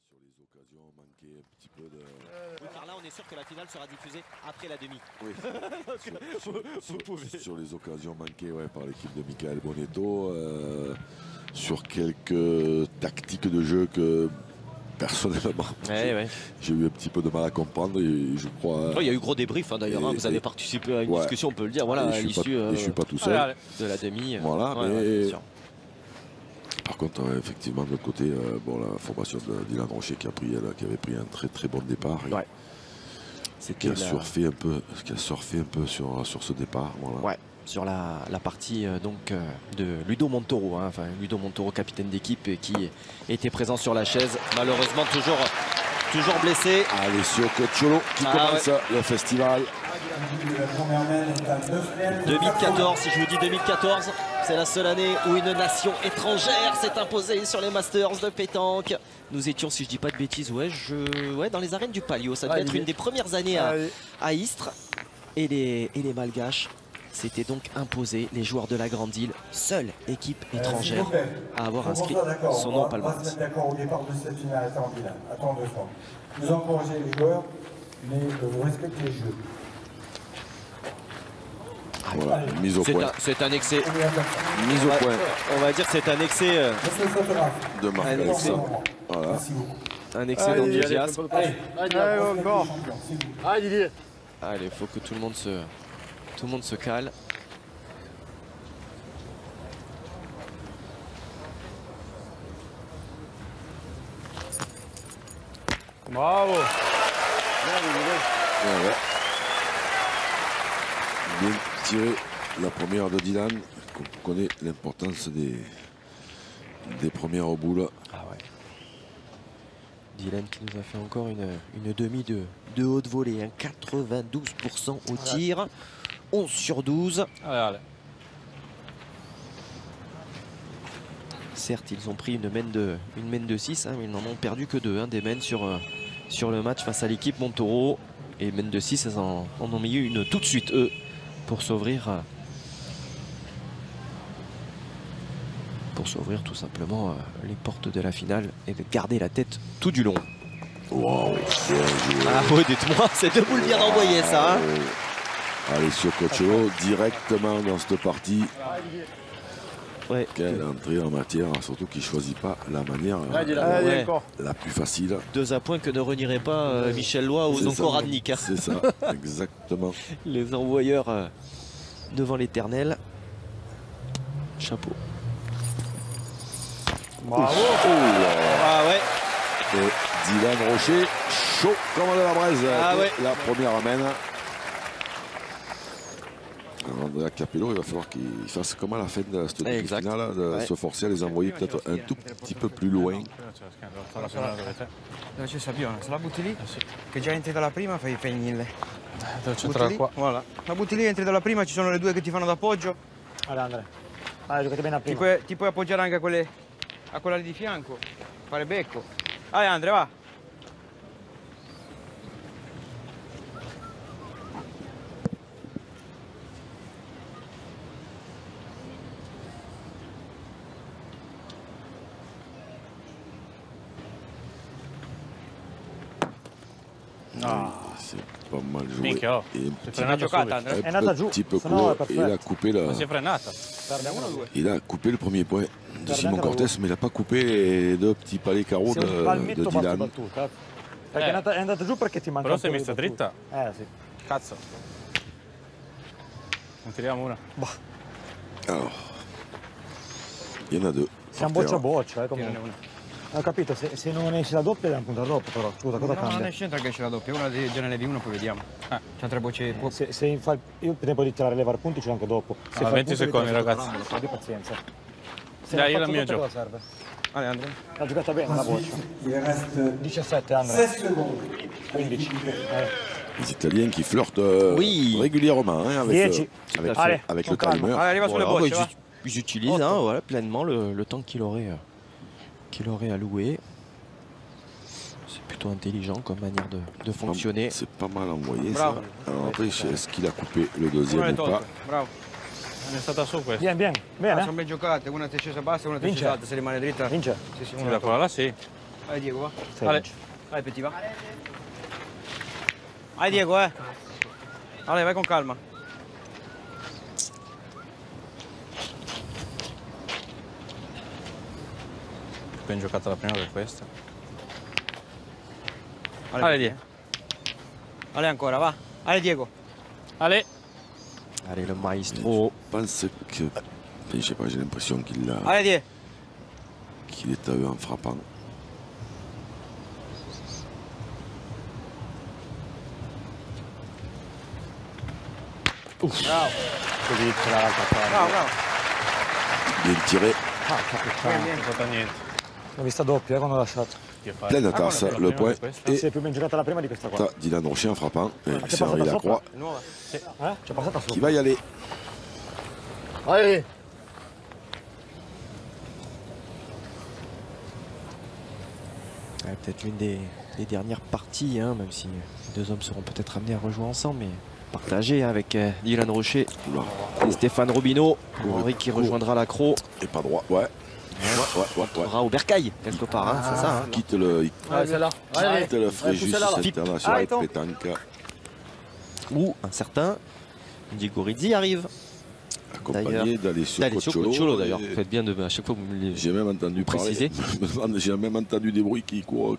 Sur les occasions manquées un petit peu de... Oui, car là, on est sûr que la finale sera diffusée après la demi. Oui. Sur les occasions manquées par l'équipe de Michael Bonetto, sur quelques tactiques de jeu que personnellement j'ai eu un petit peu de mal à comprendre et je crois... Il y a eu gros débrief d'ailleurs, vous avez participé à une discussion, on peut le dire, voilà, à l'issue je suis pas tout seul de la demi. Voilà, mais... Par contre, effectivement, de l'autre côté, la formation de Dylan Rocher qui avait pris un très bon départ. Qui a surfé un peu sur ce départ. Voilà. Sur la partie de Ludo Montoro, Ludo Montoro, capitaine d'équipe, qui était présent sur la chaise, malheureusement toujours blessé. Alessio Cocciolo qui commence le festival. 2014, si je vous dis 2014, c'est la seule année où une nation étrangère s'est imposée sur les Masters de pétanque. Nous étions, si je dis pas de bêtises, dans les arènes du Palio. Ça devait être une des premières années à Istres. Et les Malgaches s'étaient donc imposés, les joueurs de la Grande Île, seule équipe étrangère à avoir inscrit son nom au palmarès. Vous êtes d'accord au départ de cette finale, attends 2 secondes. Vous encouragez les joueurs, mais vous respectez les jeux. Voilà, mise au point. C'est un excès. Mise au point. On va dire que c'est un excès de Marc Alexandre. Voilà. Un excès d'enthousiasme. Allez, encore. Allez, Didier. Allez, il faut que tout le monde se cale. Bravo. Bien tiré la première de Dylan. On connaît l'importance des premières au boule. Dylan qui nous a fait encore une demi de haute volée, 92% au tir, 11 sur 12. Allez. Certes, ils ont pris une mène de 6, mais ils n'en ont perdu que 2 des mènes sur le match face à l'équipe Montoro. Et mène de 6, ils en ont mis une tout de suite, eux, pour s'ouvrir tout simplement les portes de la finale et de garder la tête tout du long. Wow, dites-moi, c'est 2 boules bien envoyées, ça. Allez, sur Cocciolo, directement dans cette partie. Quelle entrée en matière, surtout qu'il ne choisit pas la manière la plus facile. 2 à points que ne renierait pas Michel Loy ou Zonko Radnik. C'est ça, exactement. Les envoyeurs devant l'éternel. Chapeau. Bravo. Et Dylan Rocher, chaud comme de la braise. La première amène. Andrea Capello, il va falloir qu'il fasse comme à la fin de cette finale, de se forcer à les envoyer peut-être un tout petit peu plus loin. Dove c'è Sapione? Se la butti lì, che già entri dalla prima, fai il... Dove c'entra qua? Voilà. La butti lì, entri dalla prima, ci sono le 2 che ti fanno d'appoggio. Allora Andrea, giocate bene a prima. Ti puoi appoggiare anche a quella lì di fianco, fare becco. Vai Andrea, va! C'est pas mal joué. Minchia, oh. È andata giù. Un petit peu court. Il a coupé le premier point de Simon Cortés, mais il n'a pas coupé les 2 petits palets carreaux de Dylan. Perché è andata giù perché ti manca. Però sei messa dritta? Sì. Cazzo. Ne tiriamo una. Alors, il y en a 2. Siamo boccia a boccia, comunque. Ho capito, se non esce la doppia è un punto dopo, però scusa, cosa cambia? Non c'entra che esce la doppia, una già ne levi una, poi vediamo. C'ha 3 bocce. Io tempo di tirare levare punti ce l'ho anche dopo. 20 secondi ragazzi. Di pazienza. Dai, io la mia gioco. Serve? Allez Andrea. Ha giocata bene la boccia. 17 Andrea. 16 secondi. 15. Les Italiens qui flirtent régulièrement avec le timer. Allez, va sulle bocce. Ils utilisent pleinement le temps qu'il aurait alloué. C'est plutôt intelligent comme manière de fonctionner. C'est pas mal envoyé ça. Alors après, est-ce qu'il a coupé le deuxième ou pas? Bravo. è stata su questa. Bien, bien. Bene. Sono ben giocate, una ti è scesa bassa e una ti è Vince. scesa alta, se rimane dritta. Vince. Sì, sì, Sì, una da quella là sì. Vai Diego, va. Sì, Ale. vince. Vai Petit, va. Vai Diego, Ale, vai con calma. Ben giocata la prima per questa. Ale, Diego. Ale ancora, va. Ale Diego. Allez. Allez, le Je maestro. pense que. Je sais pas, j'ai l'impression Ale Diego. qu'il est à eux en frappant. Bravo. Così c'è l'altra parte. Bravo, bravo. Bien tiré, Ah, capitano. Vieni, Non è stata niente. L'ho vista doppia quando ho lasciato. Che fai? pleine tasse, la le prima point. per questa. Et Sì, è più ben giocata la prima di questa qua. Dylan Rocher en frappant. Et t'es c'est pas Henri sopra? Lacroix È nuova. C'è passata qui sopra. va y aller. Vai! Peut-être l'une des dernières parties, hein, même si les deux hommes seront peut-être amenés à rejouer ensemble, mais partagé avec Dylan Rocher Oula. et Stéphane Robineau. Henri qui rejoindra l'accro. Et pas droit, ouais. Ouais. Aura au bercail, quelque part, hein, c'est ça. Hein. Quitte le celle-là. quitte le Fréjus international pétanque, Où un certain Diego Rizzi arrive. accompagné d'Alessio D'Alessio Cocciolo. Cocciolo d'ailleurs. Et Faites bien de à chaque fois que vous me les... J'ai même entendu préciser. parler. J'ai même entendu des bruits qui courent,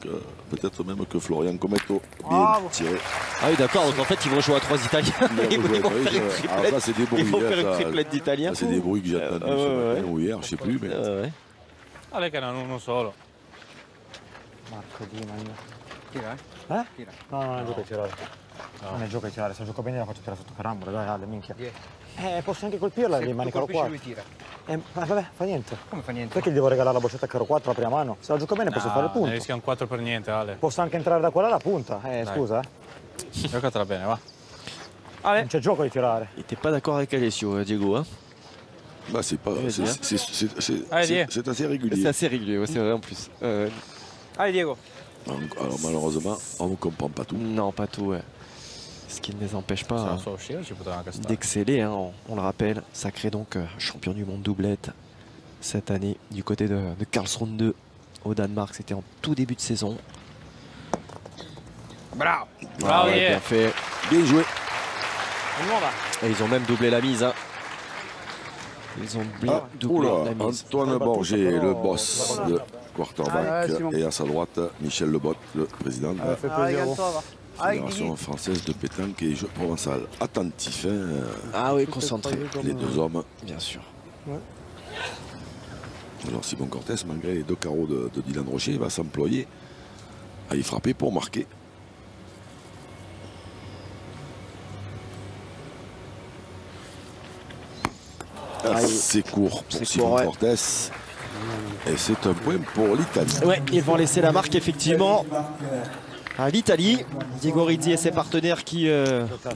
peut-être même que Florian Cometto. Bien Ah, tiré. Ah oui d'accord, donc en fait ils vont jouer à 3 Italiens. Ils vont faire une Alors triplette. ça c'est des bruits. Ils vont faire une ça, triplette d'Italiens. c'est des bruits que j'ai entendus ce matin ou hier, je sais plus. Mais Ouais. Ale che erano uno solo. Marco Di Maria. Tira, Eh? Tira. No, non è gioco di tirare. Non è gioco di tirare, se gioco bene la faccio tirare sotto carambola, dai Ale, minchia. Posso anche colpirla e Se rimane tu caro colpisci 4. lui tira. Ma vabbè, fa niente. Come fa niente? Perché gli devo regalare la boccetta a caro 4 la prima mano? Se la gioco bene posso fare il Ne punto. rischia un 4 per niente, Ale. Posso anche entrare da quella alla punta. Scusa, Giocatela bene, va. Ale. Non c'è gioco di tirare. Il était pas d'accord avec Alessio, Diego. Hein. bah, c'est pas, Allez, viens. Allez, c'est assez régulier. C'est assez régulier, ouais, c'est vrai en plus. Ale Diego. Alors malheureusement, on ne comprend pas tout. Non, pas tout, ouais. Ce qui ne les empêche Se pas la so uscire ci poteva anche stare. d'exceller, hein, on le rappelle. Sacré donc champion du monde doublette cette année du côté de Karlsruhe 2 au Danemark. C'était en tout début de saison. Bravo. Bravo, ouais, yeah. bien fait. Bien joué. È nuova. Et ils ont même doublé la mise. Hein. Ils ont doublé Oula, la mise. Antoine Borgé, le boss de quarterback, Simon. et à sa droite, Michel Lebotte, le président de la Fait plaisir. Fédération française de pétanque et jeux provençal. Attentif, hein, Ah oui, concentré. les deux hommes. Bien sûr. Alors Simon Cortés, malgré les deux carreaux de Dylan Rocher, va s'employer à y frapper pour marquer. Assez court pour C'est Simon court, ouais. Cortés. Et c'est un point pour l'Italie. Ouais, ils vont laisser la marque effectivement à l'Italie. Diego Rizzi et ses partenaires qui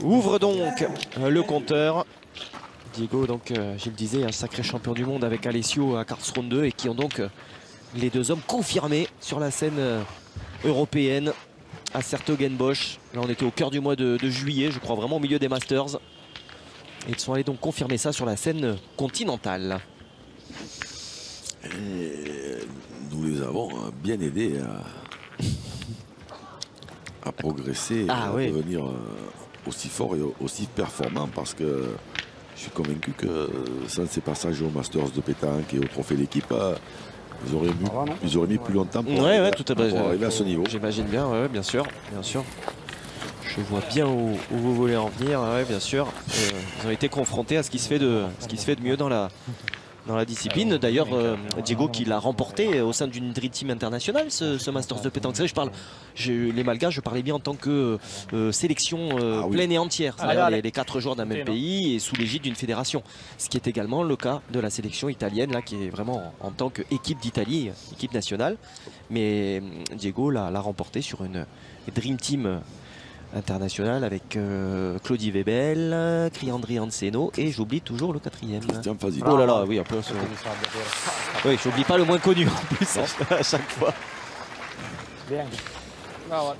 ouvrent donc le compteur. Diego, donc, je le disais, un sacré champion du monde avec Alessio à Karlsruhe 2 et qui ont donc les deux hommes confirmés sur la scène européenne à Sertogenbosch. Là, on était au cœur du mois de juillet, je crois vraiment au milieu des Masters. Et ils sont allés donc confirmer ça sur la scène continentale. Et nous les avons bien aidés à progresser, Ah, à oui. devenir aussi forts et aussi performants parce que je suis convaincu que sans ces passages aux Masters de pétanque et au trophée d'équipe, ils auraient mis plus longtemps pour Tout à fait. arriver à ce niveau. J'imagine bien, ouais, bien sûr, bien sûr. Je vois bien où vous voulez en venir, ouais, bien sûr. Ils ont été confrontés à ce qui se fait de mieux dans la discipline. D'ailleurs, Diego qui l'a remporté au sein d'une Dream Team internationale, ce Masters de pétanque. Vous savez, les Malgaches, je parlais bien en tant que sélection pleine et entière. C'est-à-dire les 4 joueurs d'un même pays et sous l'égide d'une fédération. Ce qui est également le cas de la sélection italienne, là, qui est vraiment en tant qu'équipe d'Italie, équipe nationale. Mais Diego l'a remporté sur une Dream Team international avec Claudie Webel, Criandri Anseno et j'oublie toujours le 4e. Christian Fazino. Oh là là, oui, un peu. Oui, j'oublie pas le moins connu en plus à chaque fois. Bien. Bravo.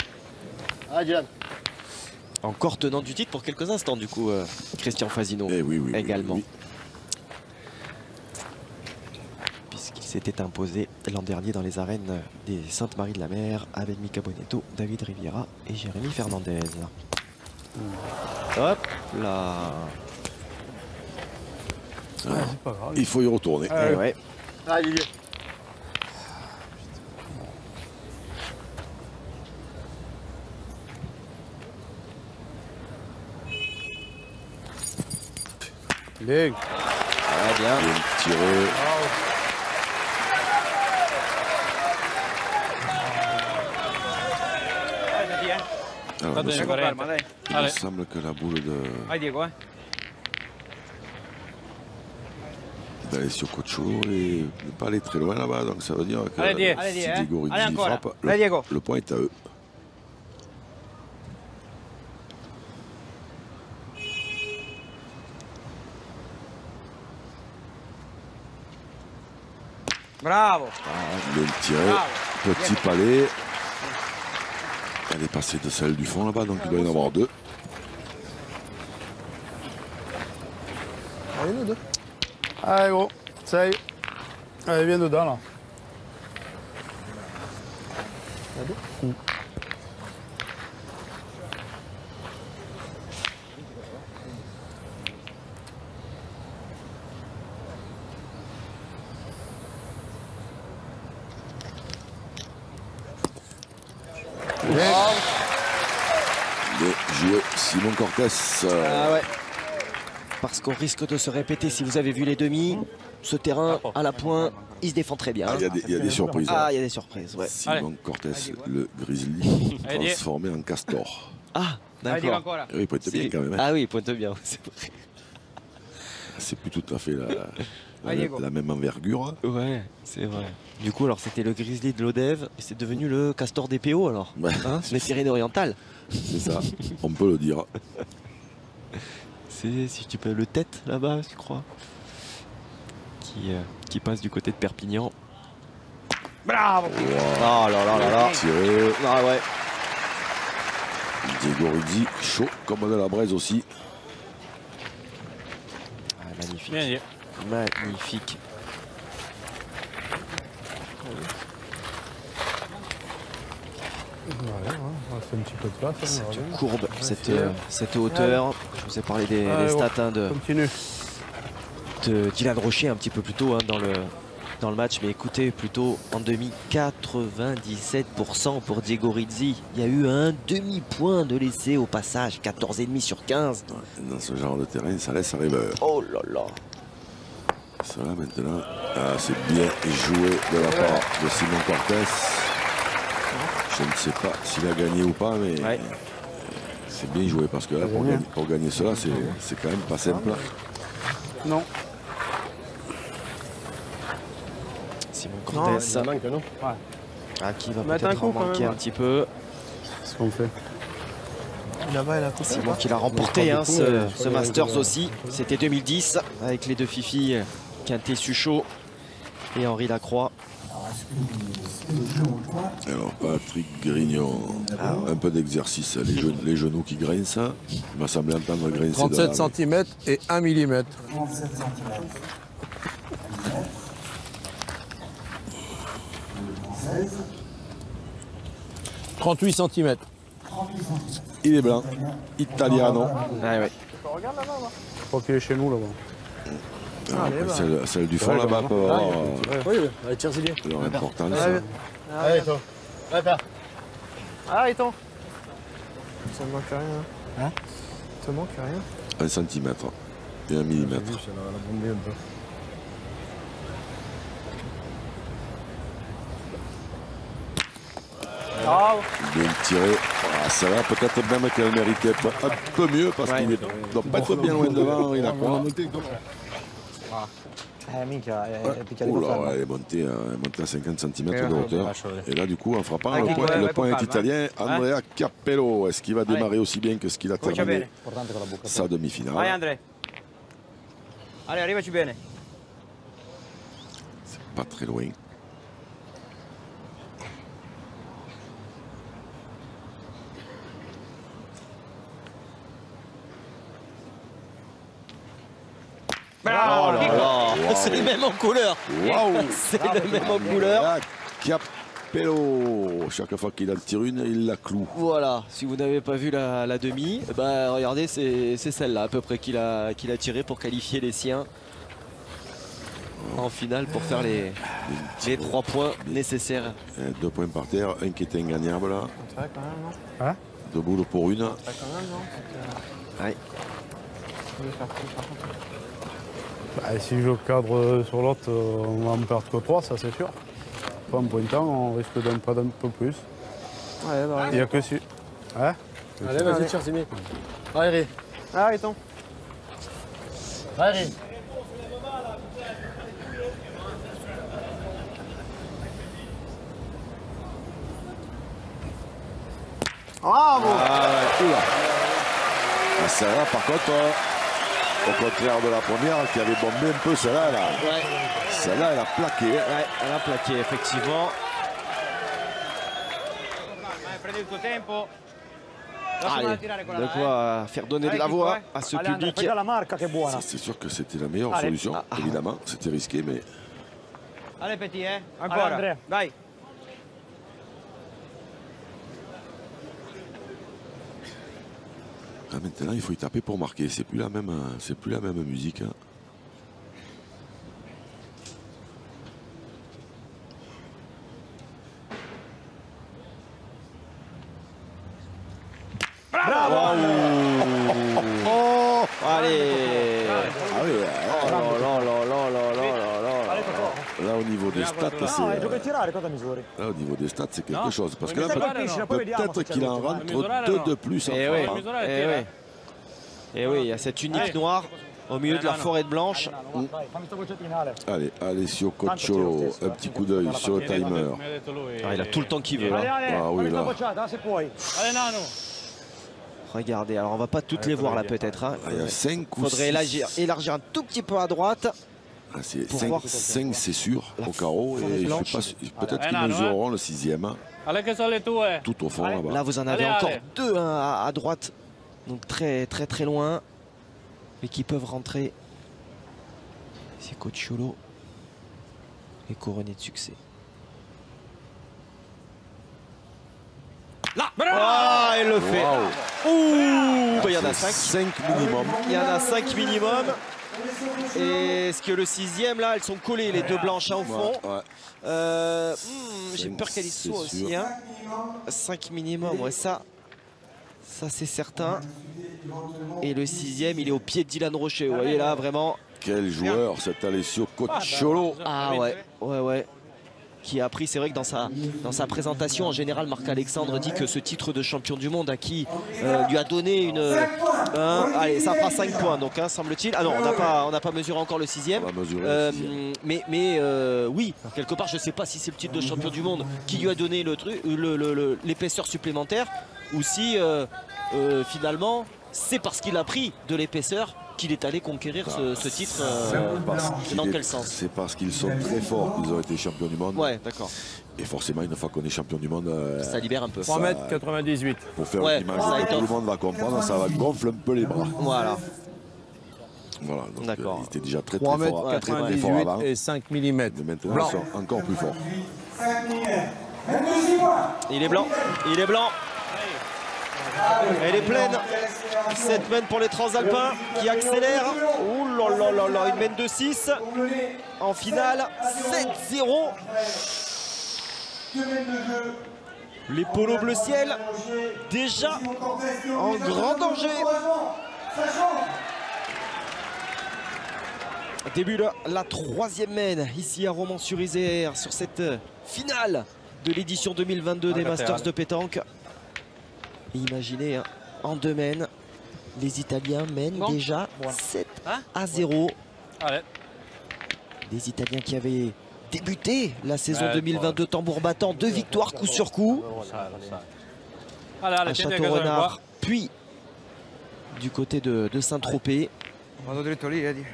Encore tenant du titre pour quelques instants du coup, Christian Fazino Eh oui, également. oui. s'était imposé l'an dernier dans les arènes des Sainte-Marie de la Mer avec Mika Bonetto, David Riviera et Jérémy Fernandez. Hop là. C'est pas grave. Il faut y retourner. Eh ouais. Ah, Didier. Bien. Ah, bien. Bien tiré. Alors, State il me bene, semble- Valente. il me Allez. semble que la boule Vai Diego, d'Alessio Cocciolo n'est pas allée très loin là-bas, donc ça veut dire que Allez, Diego. Allez, si Diego, Diego Allez, Rizzi encore. frappe, Allez, Diego. le point est à eux. Bravo. Bien tiré, Bravo. petit palais. Elle est passée de celle du fond là-bas, donc il doit y en avoir deux. Allez, nous deux. Allez, gros. Ça y est. Allez, viens dedans, là. Bien joué, Simon Cortés. Ah ouais. Parce qu'on risque de se répéter si vous avez vu les demi. Ce terrain à la pointe, il se défend très bien. Il y a des surprises. Ah, il y a des surprises, ouais. Simon Cortés, le Grizzly, Allez. transformé en castor. Ah, Vai Diego d'accord. ancora. Oui, il peut être bien C'est- quand même. Hein. Ah oui, il pointe bien, c'est vrai. C'est plus tout à fait Ah, Diego. la même envergure. Ouais, c'est vrai. Du coup, alors c'était le Grizzly de l'Odev et c'est devenu le Castor des PO alors. Ouais. Hein, les Pyrénées-Orientales. C'est ça, on peut le dire. C'est, si je dis pas, le tête là-bas, je crois. Qui passe du côté de Perpignan. Bravo. Oh là là là là. Tiré. Ah ouais. Diego Rizzi, chaud comme de la braise aussi. Ah, magnifique. Bien dit. Magnifique. Ouais, on va faire un petit peu de place. hein, Cette voilà. courbe, cette hauteur. Je vous ai parlé des Allez, stats hein, Continue. de Dylan Rocher un petit peu plus tôt hein, dans le match. Mais écoutez, plutôt en demi, 97% pour Diego Rizzi. Il y a eu un demi-point de laissé au passage, 14,5 sur 15. Dans ce genre de terrain, ça laisse arriver. Oh là là. Ça là maintenant, c'est bien joué de la part de Simon Cortés. Je ne sais pas s'il a gagné ou pas, mais Ouais. c'est bien joué parce que là, pour gagner cela, c'est quand même pas simple. Non. Simon Non, Cortés, ça manque, non. Ouais. qui va Mettre un peut-être coup, en quand manquer même, un petit peu. C'est ce qu'on fait. Là-bas, il a coupé. Simon qui l'a remporté hein, ce Masters aussi. C'était 2010 avec les deux Fifi, Quintet Suchot et Henri Lacroix. Alors, Patrick Grignon, un peu d'exercice. Les genoux qui grincent. Il m'a semblé entendre grincer. 37 cm et 1 mm. 37 cm. 16, 38 cm. 38 cm. Il est blanc. Italiano. Ah ouais. Je crois qu'il est chez nous là-bas. Celle du fond là-bas peut avoir Oui, allez, tire Zillier. leur importance. Allez, toi. Allez, père. Allez, toi. Ça ne manque rien. Hein? Ça manque rien. 1 cm et 1 mm. Bien tiré. Ah, ça va peut-être même qu'elle méritait un peu mieux parce qu'il ne doit pas être bien loin devant. Il a quoi? Minchia, è picchiato Oh là, fermo. elle est montée à 50 cm de hauteur. lascio vedere. Et là, du coup, en frappant, Ah, le Kiko, point con est calma, italien. Andrea Cappello. Est-ce qu'il va démarrer Allez. aussi bien que ce qu'il a Comincia terminé bene. Importante con la bocca. sa Vai demi-finale? Andre. Allez, arrivaci bene. Pas très loin. Bravo, Oh là Kiko. là. C'est les mêmes en couleur. C'est les mêmes en couleur. Capello, chaque fois qu'il en tire une, il la cloue. Voilà, si vous n'avez pas vu la demi, bah regardez, c'est celle-là à peu près qu'il a tiré pour qualifier les siens en finale pour faire les 3 points nécessaires. 2 points par terre, un qui est ingagnable là. C'est vrai quand même, non? Hein? 2 boules pour une. C'est vrai quand même, non? Ouais. Bah, si je cadre sur l'autre, on va en perdre que 3, ça c'est sûr. Pas en pointant, on risque d'en perdre un peu plus. Ouais, bah, Il n'y a que si. Hein? allez, vas-y, tire, Zimi. Allez, allez, ton. Allez. Bravo! Celle-là, par contre, au contraire de la première qui avait bombé un peu, celle-là, Ouais. Celle-là, elle a plaqué. Ouais, elle a plaqué, effectivement. Allez, de quoi faire donner de la voix à ce public. C'est sûr que c'était la meilleure solution, évidemment. C'était risqué, mais... Allez, petit, hein. Encore. Dai. Là, maintenant, il faut y taper pour marquer. C'est plus la même musique. Hein. Bravo! Oh, allez! Ah oui, là, au niveau des stats, c'est... Là, au niveau des stats, c'est quelque chose. Parce que là, peut-être qu'il en rentre 2 de plus. Et oui, il y a cette unique noire au milieu de la forêt blanche. Allez, Alessio Cocciolo, un petit coup d'œil sur le timer. Ah, il a tout le temps qu'il veut. Là. Ah oui, là. Regardez, alors on va pas toutes les voir là peut-être. Hein. Il y a 5 ou faudrait élargir un tout petit peu à droite. 5 c'est sûr, au carreau. Et peut-être qu'ils mesureront le 6e. Tout au fond là-bas. Là, vous en avez encore 2 hein, à droite. Donc très loin. Mais qui peuvent rentrer. C'est Cocciolo. Et couronné de succès. Là! Ah, elle le fait. Ouh, il y en a 5 minimum. Il y en a 5 minimum. Et est-ce que le 6e là, elles sont collées les 2 blanches au fond. J'ai peur qu'elle y soit aussi. Hein. 5 minimum, ouais, ça c'est certain. Et le 6e, il est au pied de Dylan Rocher. Vous voyez là, vraiment. Quel joueur cet Alessio Cocciolo. Ah ouais. Qui a appris, c'est vrai que dans sa présentation, en général, Marc-Alexandre dit que ce titre de champion du monde acquis lui a donné une... allez, ça fera 5 points, donc, hein, semble-t-il. Ah non, on n'a pas mesuré encore le 6e. Mais oui, quelque part, je ne sais pas si c'est le titre de champion du monde qui lui a donné l'épaisseur supplémentaire ou si, finalement, c'est parce qu'il a pris de l'épaisseur qu'il est allé conquérir ce titre. Dans quel sens? C'est parce qu'ils sont très forts qu'ils ont été champions du monde. Ouais, d'accord. Et forcément, une fois qu'on est champion du monde, ça libère un peu. 3,98 m. Pour faire une image que tout le monde va comprendre, ça va gonfler un peu les bras. Voilà, donc d'accord. ils étaient déjà très fort avant. Et 5 mm. Mais maintenant, ils sont encore plus forts. Il est blanc. Elle est pleine. Cette mène pour les Transalpins qui accélèrent. Ouh là là, une mène de 6 en finale. 7-0. Les polos bleu ciel déjà en grand danger. Début de la 3e mène ici à Romans-sur-Isère sur cette finale de l'édition 2022 des Masters de pétanque. Et imaginez, hein, en 2 mènes, les Italiens mènent déjà 7-0. Les Italiens qui avaient débuté la saison 2022 tambour battant, 2 victoires coup sur coup. À Château-Renard, puis du côté de Saint-Tropez.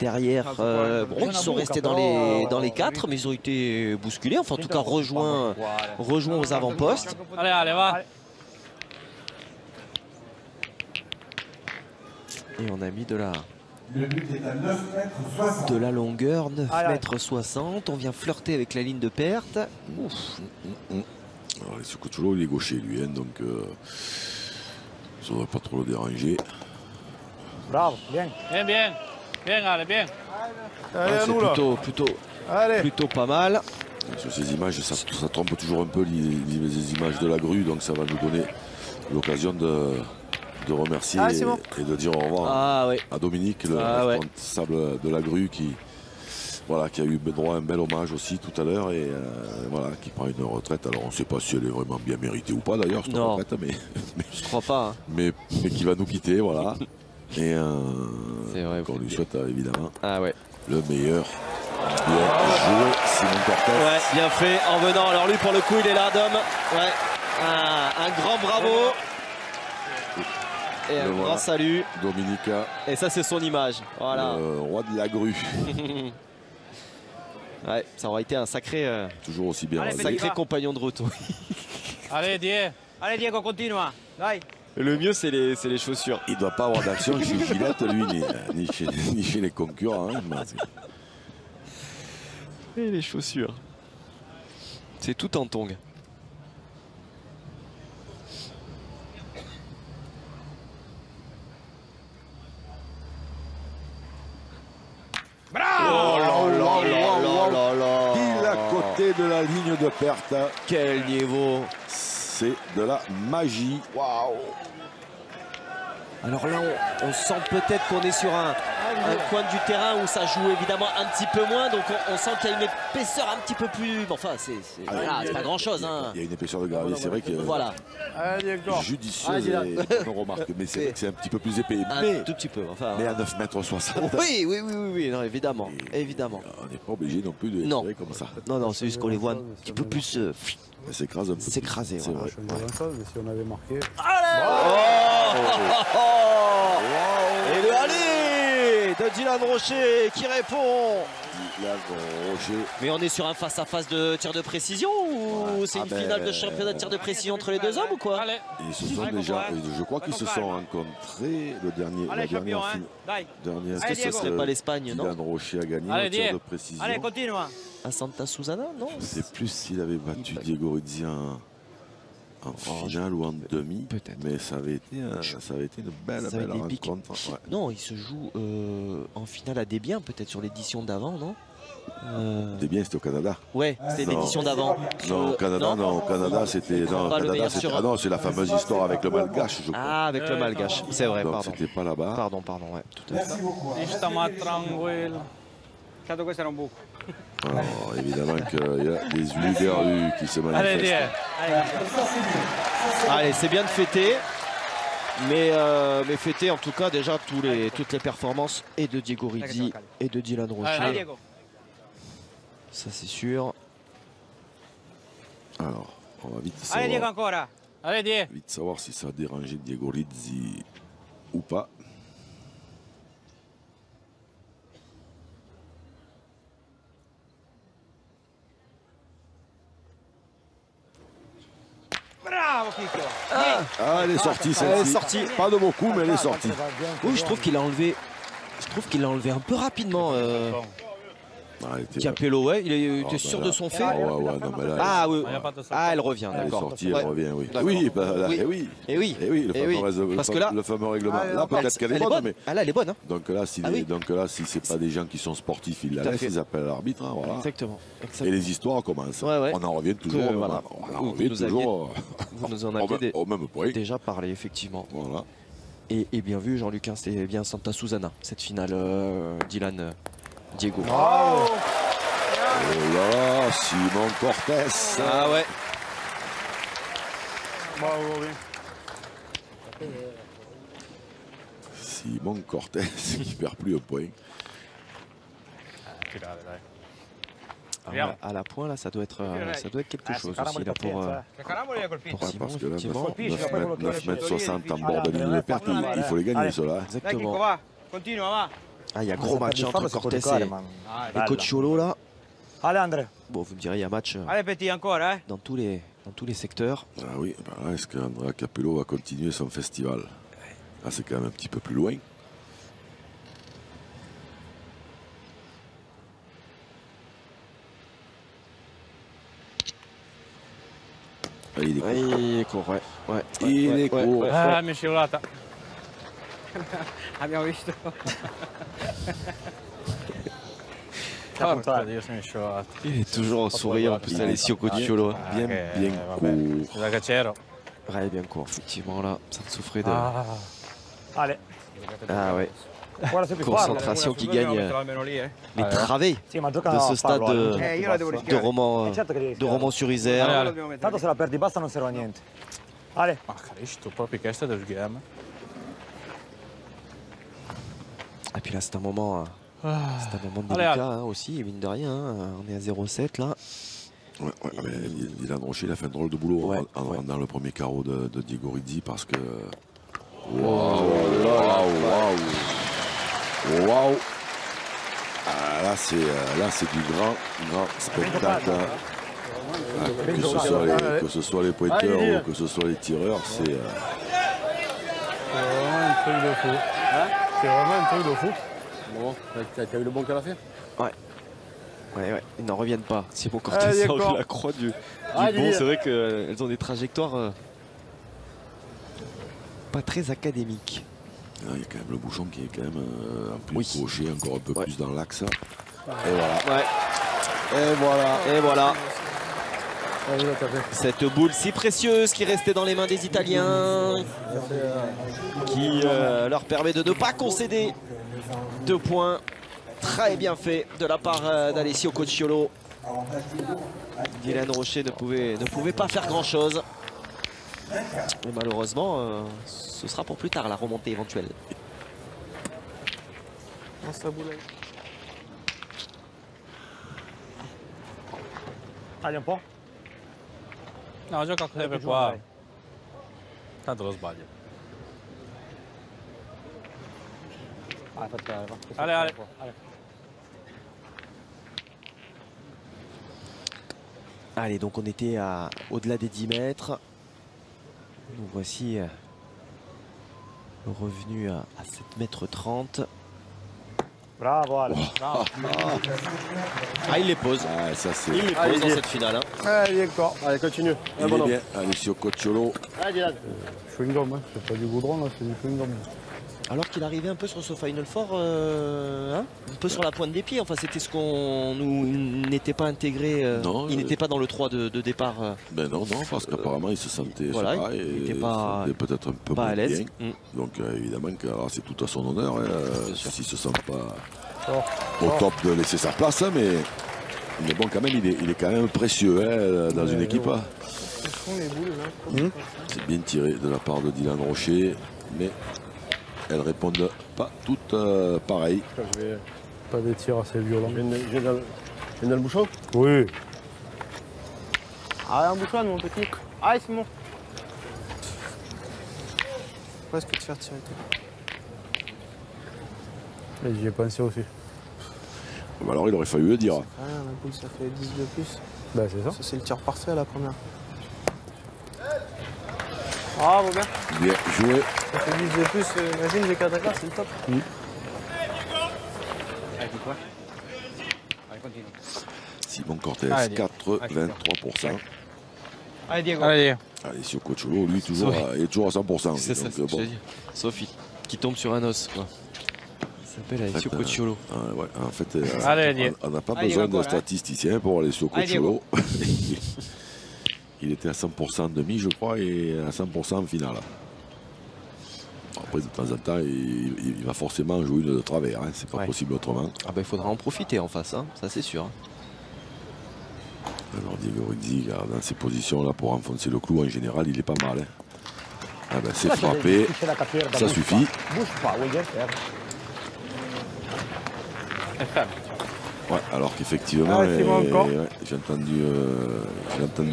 Derrière, ils sont restés dans les 4, mais ils ont été bousculés, enfin en tout cas rejoints aux avant-postes. Et on a mis de Le but est à 9,60 m. De la longueur, 9,60 m. On vient flirter avec la ligne de perte. Ouf. Alors, ce Cocholo, il est gaucher, lui, hein, donc ça ne devrait pas trop le déranger. Bravo, bien. Bien, bien. Bien, allez, bien. Allez, C'est à nous, là. plutôt pas mal. Sur ces images, ça trompe toujours un peu les images de la grue, donc ça va nous donner l'occasion de remercier et de dire au revoir à Dominique, le responsable de la grue, qui a eu droit à un bel hommage aussi tout à l'heure, et voilà, qui prend une retraite. Alors on ne sait pas si elle est vraiment bien méritée ou pas d'ailleurs, cette retraite, mais je crois pas. Hein. Mais qui va nous quitter, voilà. Et qu'on lui souhaite évidemment le meilleur. Bien joué, Simon Cortés. Ouais, bien fait en venant. Alors lui, pour le coup, il est là, Dom. Ouais, un grand bravo. Et un grand salut. Dominica. Et ça, c'est son image. Voilà. Le roi de la grue. Ouais, ça aurait été un sacré, toujours aussi bien. Sacré compagnon de route. Allez, Dieu. Allez, Diego, continua. Dai. Le mieux, c'est les chaussures. Il ne doit pas avoir d'action chez Gillette, lui, ni chez les concurrents. Hein, et les chaussures. C'est tout en tongs. Bravo! Pile à côté de la ligne de perte. Quel niveau! C'est de la magie. Waouh! Alors là, on sent peut-être qu'on est sur un coin du terrain où ça joue évidemment un petit peu moins. Donc on sent qu'il y a une épaisseur un petit peu plus... Enfin, c'est pas grand-chose. Hein. Il y a une épaisseur de gravier, c'est vrai que judicieuse on remarque. Mais c'est vrai que c'est un petit peu plus épais. Un tout petit peu. Enfin, mais à 9,60 m. Oui, non, évidemment. Évidemment. On n'est pas obligé non plus de les tirer comme ça. Non, c'est juste qu'on les voit un petit peu plus... s'écrase un peu. S'écraser, c'est vrai. Mais si on avait marqué... Et le aller de Dylan Rocher qui répond. Dylan Rocher. Mais on est sur un face-à-face de tir de précision ou c'est une finale de championnat de tir de précision entre les deux hommes ou quoi? Ils se sont déjà, je crois qu'ils se sont rencontrés le dernier. Est-ce que ce serait pas l'Espagne, non? Dylan Rocher a gagné le tir de précision. Allez, continua. À Santa Susana, non? C'est plus s'il avait battu Diego Rizzi en finale ou en demi, mais ça avait été une belle rencontre. Ouais. Non, il se joue en finale à Desbiens, peut-être sur l'édition d'avant, non? Desbiens, c'était au Canada. Ouais, c'était l'édition d'avant. Non, au Canada, non, au Canada, c'était... Non, c'est la fameuse histoire avec le Malgache, je crois. Ah, avec le Malgache, c'est vrai, pardon. C'était pas là-bas. Pardon, ouais, tout à fait. Merci beaucoup. Alors, évidemment qu'il y a des Uberus qui se manifestent. Allez, c'est bien de fêter. Mais fêter en tout cas déjà toutes les performances et de Diego Rizzi et de Dylan Rocher. Ça c'est sûr. Alors, on va vite savoir si ça a dérangé Diego Rizzi ou pas. Bravo, Kiko. Elle est sortie, celle-ci. Elle est sortie. Pas de beaucoup, mais elle est sortie. Oui, je trouve qu'il a enlevé un peu rapidement. Capello, ouais, il était sûr de son fait. Elle revient, elle est d'accord. sortie, elle revient, oui. Oui, parce que là, le fameux règlement. Là, peut-être qu'elle est bonne, mais... là, elle est bonne. Hein. Donc là, si c'est pas des gens qui sont sportifs, ils la laissent, ils appellent l'arbitre. Hein, voilà. Exactement. Et les histoires commencent. On en revient toujours. Vous nous en aviez au même point. Déjà parlé, effectivement. Voilà. Et bien vu, Jean-Luc, c'était bien Santa Susana, cette finale Dylan Diego. Oh là, Simon Cortés. Ah ouais. Simon Cortés qui perd plus un point. À la pointe là, ça doit être quelque chose aussi là pour Simon, parce que là, effectivement. 9,60 m en bord de ligne de perte, il faut les gagner ceux-là. Exactement. Ah, il y a gros match entre Cortés et Cocholo là. Allez André. Bon, vous me direz, il y a match dans tous les secteurs. Ah oui, est-ce qu'Andrea Capello va continuer son festival? Là, c'est quand même un petit peu plus loin. Ah, il est court. Il est court, ouais. Il est court. Ah, mi è scivolata. Abbiamo visto. Porca, io sono scivolato. Il est toujours en sourire en plus, Alessio Cocciolo. Bien court. Da cacero. Ouais, bien court, effectivement, là, ça ne souffrait de... Allez. Ah ouais. Guarda se puoi farlo. Concentration qui gagne Almeno lì, eh. les travées Sì, ma de gioca ce a stade farlo, io la devo de rischiare. Certo che devi de rischiare. Romans-sur-Isère. Allora, dobbiamo mettere Tanto se la perdi basta non serve a niente. Allez. Ma capisci, tu proprio che stai da giocare? Et puis là, c'est un moment délicat hein, aussi, mine de rien. Hein. On est à 0,7 là. Ouais, mais Dylan Rocher, il a fait un drôle de boulot dans le premier carreau de Diego Rizzi parce que. Waouh! Ah, là, c'est du grand spectacle. Ah, que ce soit les pointeurs ou que ce soit les tireurs, c'est. vraiment un truc de fou. C'est vraiment un truc de fou. Bon, t'as eu le bon canapé? Ouais, ils n'en reviennent pas. Simon Cortés angle la croix du bon. C'est vrai qu'elles ont des trajectoires pas très académiques. Il y a quand même le bouchon qui est quand même un peu gaucher, encore un peu plus dans l'axe. Et voilà. Et voilà. Cette boule si précieuse qui restait dans les mains des Italiens, qui leur permet de ne pas concéder 2 points. Très bien fait de la part d'Alessio Cocciolo. Dylan Rocher ne pouvait pas faire grand chose. Et malheureusement, ce sera pour plus tard la remontée éventuelle. Taglia un po'. No, gioca sempre qua. Tanto lo sbaglio. Allez. Allez, donc on était au-delà des 10 mètres. Nous voici revenu à 7 mètres 30. Bravo Ale. Ah, il les pose. Ah, ça, c'est... Il les pose dans cette finale. Hein. Allez, encore. Allez, continue. Il est bien, Alessio Cocciolo. Chewing-gum, c'est pas du goudron, là, c'est du chewing-gum. Alors qu'il arrivait un peu sur ce Final Four, un peu sur la pointe des pieds. Enfin, c'était ce qu'on nous n'était pas intégré. Non, il n'était pas dans le 3 de départ. Ben non, parce qu'apparemment il se sentait voilà, il n'était pas peut-être un peu pas moins à l'aise. bien. Donc évidemment que c'est tout à son honneur. S'il se sent pas au top de laisser sa place, hein, mais bon, quand même, il est quand même précieux dans une équipe. C'est bien tiré de la part de Dylan Rocher, mais elles répondent pas toutes pareil. Pas des tirs assez violents. Je viens dans le bouchon? Oui. Ah, un bouchon, mon petit. Ah, c'est bon. Presque te faire tirer. Et j'y ai pensé aussi. Alors il aurait fallu le dire. Ah, la boule, ça fait 10 de plus. Ben c'est ça. Ça, c'est le tir parfait à la première. Ah, bon bien. Bien joué. Ça fait 10 de plus. Imagine, j'ai 4 écarts, c'est le top. Mm. Allez, quoi? Allez, continue. Simon Cortés, Allez, 83%. Allez, Diego. Allez. Alessio Cocciolo, lui, toujours, il est toujours à 100%. C'est ça, Donc, bon. Sophie, qui tombe sur un os. Quoi. Il s'appelle Alessio Cocciolo. Ouais, en fait, Allez, on n'a pas Allez, besoin Diego, de statisticien pour Alessio Allez, Cocciolo. Il était à 100% en demi, je crois, et à 100% en finale. Après, de temps en temps, il va forcément jouer une de travers. Hein. C'est pas possible autrement. Ah ben, il faudra en profiter en face, hein. Ça c'est sûr. Alors Diego Rizzi, dans ces positions-là, pour enfoncer le clou, en général, il est pas mal. Hein. Ah ben, c'est frappé, ça suffit. Bouge pas, oui, Ouais, alors qu'effectivement, j'ai entendu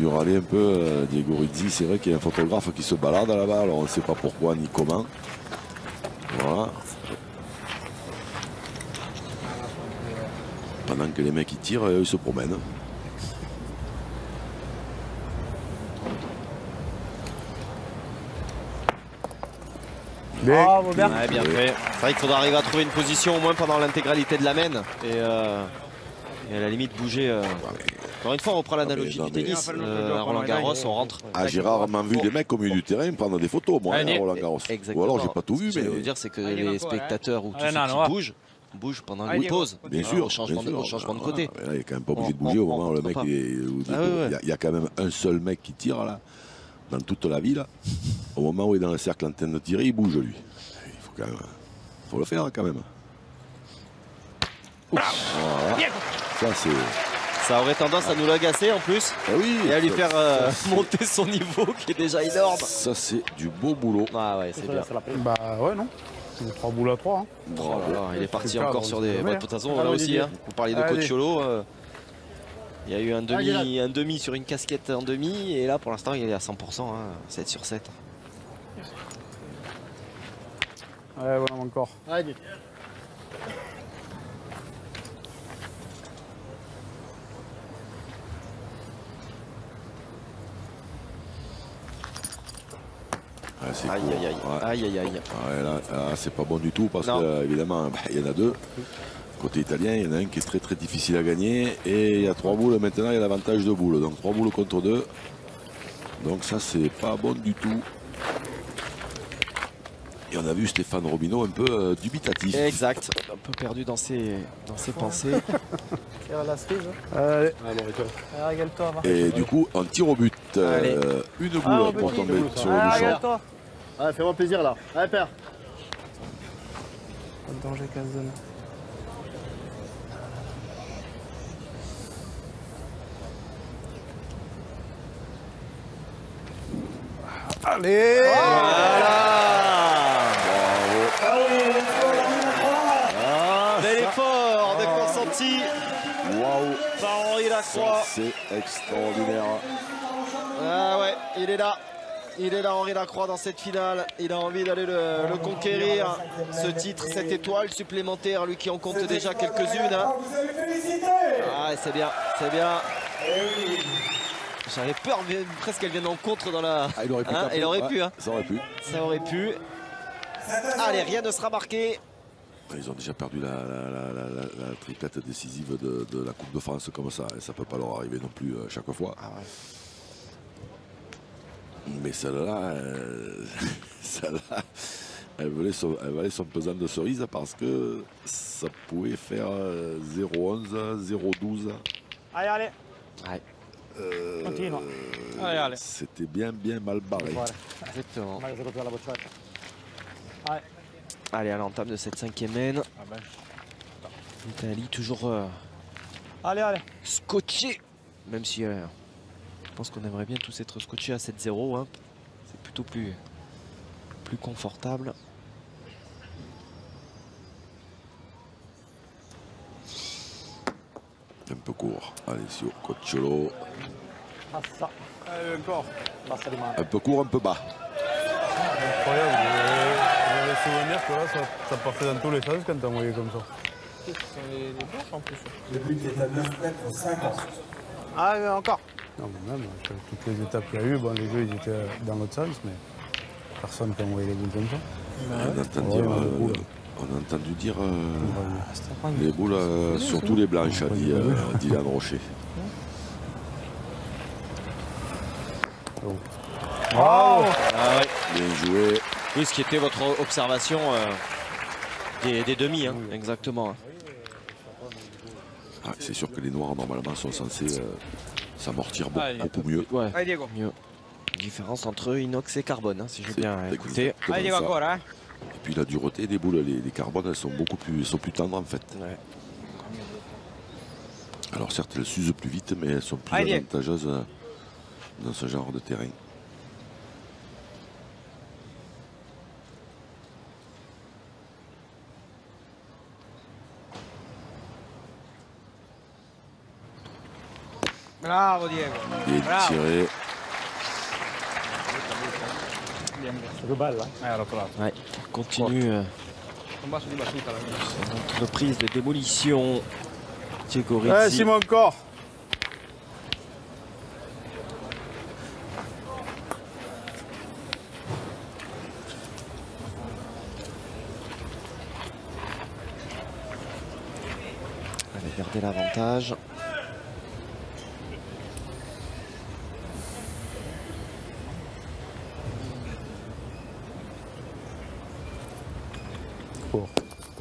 râler un peu Diego Rizzi. C'est vrai qu'il y a un photographe qui se balade là-bas, alors on ne sait pas pourquoi ni comment. Voilà. Pendant que les mecs ils tirent, ils se promènent. Bien. Ah, ouais, bien fait. C'est vrai qu'il faudra arriver à trouver une position au moins pendant l'intégralité de la main et à la limite bouger. Encore une fois, on reprend l'analogie du tennis. À Roland Garros, on rentre. Ah, j'ai rarement vu des mecs au milieu du terrain prendre des photos, moi, à Roland Garros. Exactement. Ou alors, j'ai pas tout vu, Ce que mais. je veux dire, c'est que les spectateurs ou tous ceux qui bougent pendant une pause. Bien sûr. Au changement de côté. Là, il est quand même pas obligé de bouger au moment où le mec il y a quand même un seul mec qui tire là, dans toute la ville. Au moment où il est dans le cercle en train de tirer, il bouge lui. Il faut quand même. Faut le faire quand même. Voilà. Ça c'est. Ça aurait tendance à nous l'agacer en plus. Ah oui, et à lui faire monter son niveau qui est déjà énorme. Ça c'est du beau boulot. Ah ouais, c'est bien. Bah ouais, non. 3 boules à 3. Hein. Oh là là, il est parti encore sur des. De toute façon, là aussi, hein, vous parliez de Coacholo. Il y a eu un demi sur une casquette en demi. Et là, pour l'instant, il est à 100%. 7 sur 7. Ouais, voilà encore. Allez. Ah, aïe, aïe, aïe. Ouais. Aïe, aïe, aïe. Ouais, là c'est pas bon du tout parce que évidemment il y en a deux. Côté italien, il y en a un qui est très très difficile à gagner et il y a 3 boules maintenant, il y a l'avantage de boules. Donc 3 boules contre 2. Donc ça c'est pas bon du tout. Et on a vu Stéphane Robineau un peu dubitatif. Exact, un peu perdu dans ses pensées. Et du coup, un tir au but. Une boule pour tomber sur le bouchon. Allez, fais-moi plaisir là. Allez, père. Pas de danger, Casse-Zone. Allez, Bel effort de consenti Waouh, par Henri Lacroix. c'est extraordinaire. Ah ouais, il est là. Il est là, Henri Lacroix, dans cette finale. Il a envie d'aller le conquérir, ce titre, cette étoile supplémentaire, lui qui en compte déjà quelques-unes. Hein. Ah, c'est bien, c'est bien. J'avais peur presque qu'elle vienne en contre dans la... Ah, il aurait pu. Il aurait pu. Hein. Ça aurait pu. Ça aurait pu. Allez, rien ne sera marqué. Ils ont déjà perdu la triplette décisive de la Coupe de France comme ça. Et ça ne peut pas leur arriver non plus chaque fois. Ah ouais. Mais celle-là, elle valait son pesant de cerise parce que ça pouvait faire 0-11, 0-12. Allez, allez. Ouais. Continue. Allez, allez. C'était bien mal barré. Exactement. Allez. Allez, à l'entame de cette 5e main. Ah ben. L'Italie toujours Allez. scotché. Même si je pense qu'on aimerait bien tous être scotchés à 7-0. Hein. C'est plutôt plus confortable. Un peu court. Alessio Coacholo. Passa. allez, encore. Basta rimane. Un peu court, un peu bas. Incroyable. J'avais souvenir que là, ça partait dans tous les sens quand t'envoyais comme ça. Ce sont des blanches en plus. Le but est à 9 mètres 50. Ah, encore. Non, mais même, avec toutes les étapes qu'il y a eu, bon, les jeux ils étaient dans l'autre sens, mais personne qui a envoyé les boules comme ça. On a entendu dire les boules, surtout les blanches, a dit Dylan Rocher. Oh. Ah ouais. Bien joué. Oui, ce qui était votre observation des demi, hein, exactement. Ah, c'est sûr que les noirs, normalement, sont censés s'amortir beaucoup mieux. Ouais, Allez, Diego. mieux. Différence entre inox et carbone, hein, si j'ai bien écouté. exactement Allez, Diego, ça. encore, hein. Et puis la dureté des boules, les carbones, elles sont plus tendres en fait. Ouais. Alors certes, elles s'usent plus vite, mais elles sont plus Allez. avantageuses dans ce genre de terrain. Bravo, Diego. Bien Bravo. tiré. C'est più bella. L'ho trovato. Ouais. Continue Un basso di battuta. son entreprise de démolition. Diego Rizzi. Simon encore. Allez, garder l'avantage.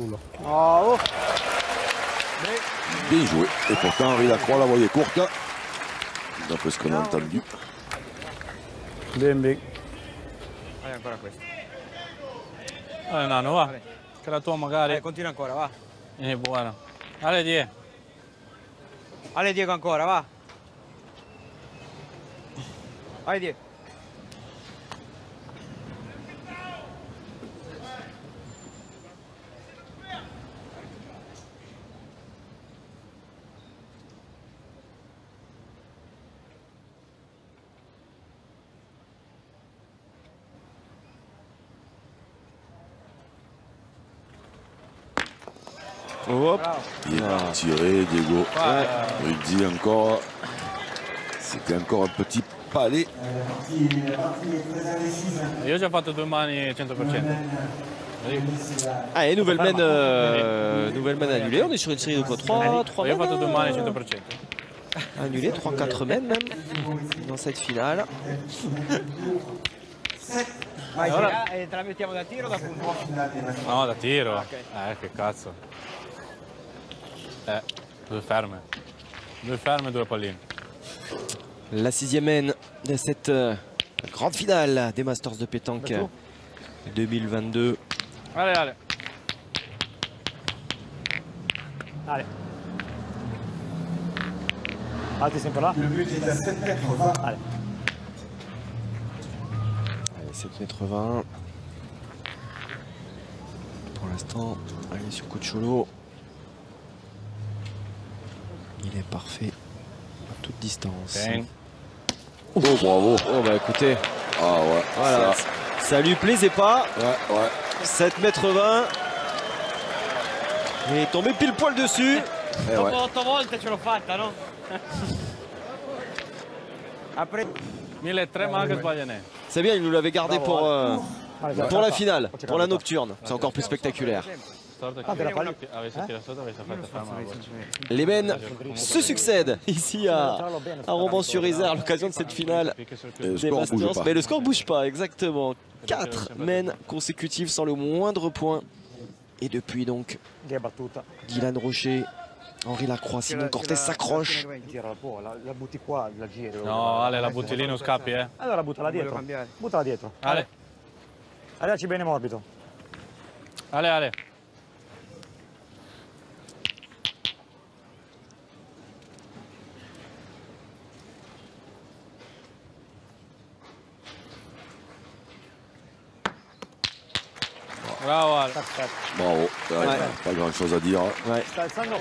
Cool. Bravo. Bien joué. Et pourtant, Henri Lacroix la voyait courte. D'après ce qu'on a entendu. Bien, bien. Vai ancora questo. Allez, nano, va. Che la tua magari Continua ancora, va. è buona. Allez, die. Ale Diego ancora, va. Vai Diego. Hop. Il a tiré, Diego. Rudy encore. C'était encore un petit palais. Io ho già fatto 2 mani 100%. Allez, nouvelle main annulée. On est sur une série de quoi 3 Io ho fatto 2 mani mains 100%. annulées, 3-4 mains même dans cette finale. Vai, Allora- te la mettiamo da tiro o da punto? No, da tiro. Che cazzo. 2 ferme. 2 ferme, 2 palline. La 6e main de cette grande finale des Masters de pétanque 2022. Allez, allez. Allez. Alti sempre là. Le but est à 7,20 m. Allez. Allez, 7,20 m. Pour l'instant, allez sur Coacholo. Il est parfait à toute distance. Bang. Oh, bravo. Oh bah écoutez, Ah ouais. voilà, ça lui plaisait pas. Ouais. 7,20 m. Il est tombé pile poil dessus. Eh Dopo ouais. 8 volte ce l'ho fatta, no? Apre... 1003 manca sbaglia niente. C'est bien, il nous l'avait gardé pour la finale, pour la nocturne. C'est encore plus spectaculaire. Storto Ah, che della palla. avesse tirato sotto avesse fatto ferma la voce. Les men se succèdent ici à Romans-sur-Isère à l'occasion de cette finale Et le des score bouge Masters. pas. Mais le score bouge pas, exactement. 4 men consécutifs sans le moindre point. Et depuis donc, Che è battuta. Dylan Rocher, Henri Lacroix, Simon Cortés s'accroche. Tira la tua, la butti qua, la giri. No, Ale, la butti lì, non scappi, eh. Allora buttala dietro. cambiare. Buttala dietro. Ale, Arrivaci bene morbido. Ale, Ale. Bravo Ale. Bravo. Pas grand chose à dire. Ouais. Sta alzando.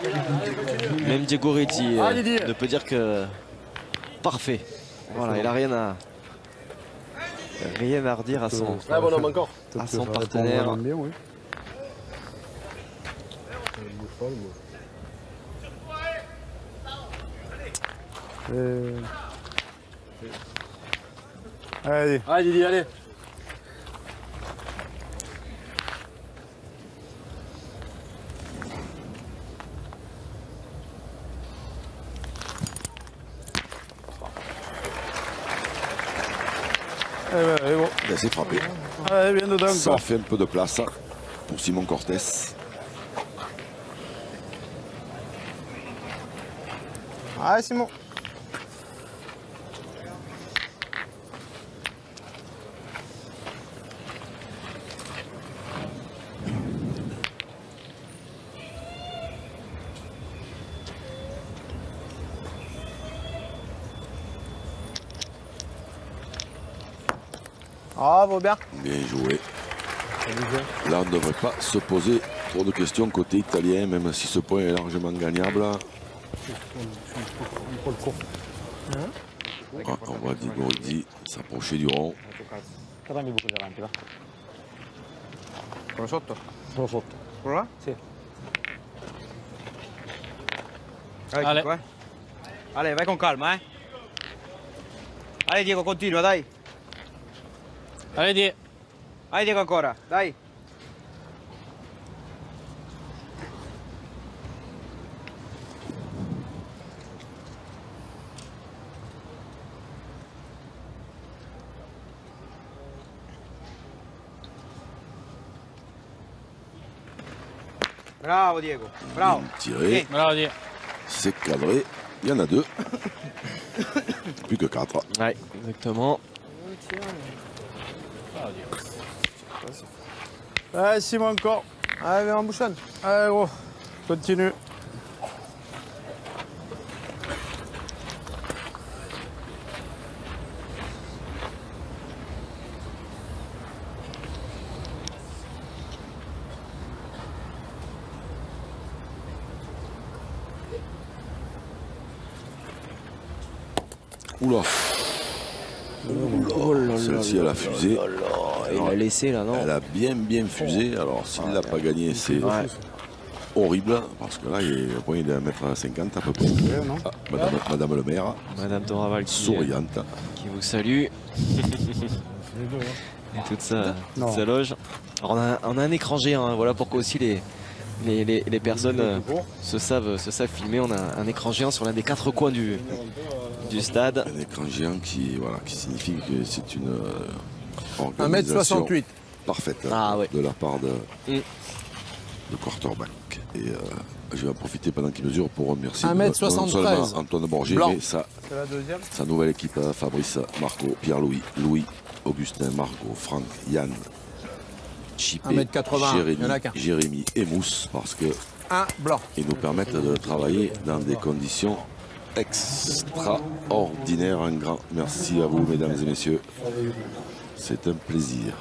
Même Diego Reddy ne peut dire que parfait. Voilà, il a rien à redire à son partenaire. Bien, oui. Allez. Allez Didi, allez. Allez, bon. Ben, c'est frappé. Allez, bien dedans. Ça Quoi. fait un peu de place pour Simon Cortés. Allez Simon. Bravo, bien. Bien joué. Là, on ne devrait pas se poser trop de questions côté italien, même si ce point est largement gagnable. Ah, on voit Diego Reddy s'approcher du rond. Dammi il buco davanti, va. Quello sotto? Solo sotto. Quello là? Sì. Ale. Chico, Ale, vai con calma, eh. Ale Diego, continua, dai. Ale, die. Ale Diego ancora, dai. Bravo Diego. Bravo. Tiré. Bravo Diego. C'est cadré. Il y en a 2. Plus que 4. Ouais, exactement. Allez, Simon, encore. Allez, en bouchonne. Allez, gros. Continue. Oula. Celle-ci, elle a fusé. Il a laissé là, non? Elle a bien fusé. Alors, s'il ne l'a pas gagné, c'est horrible. Parce que là, il est à 1m50 à peu près. Ah, Madame le maire. Madame Doraval souriante. Qui vous salue. Et toute sa loge. Alors, on a un écran géant, hein. Voilà pourquoi aussi les personnes se savent filmer. On a un écran géant sur l'un des 4 coins du stade. Un écran géant qui signifie que c'est une organisation 1m68 parfaite de la part de quarterback. Et je vais en profiter pendant qu'il mesure pour remercier 1m73. non seulement Antoine Borgé, Blanc. mais sa nouvelle équipe, Fabrice, Marco, Pierre-Louis, Louis, Augustin, Marco, Franck, Yann, Chipé, 1m80, Jérémy et Mousse, parce que blanc. ils nous permettent de travailler dans des conditions extraordinaires. Un grand merci à vous, mesdames et messieurs. C'est un plaisir.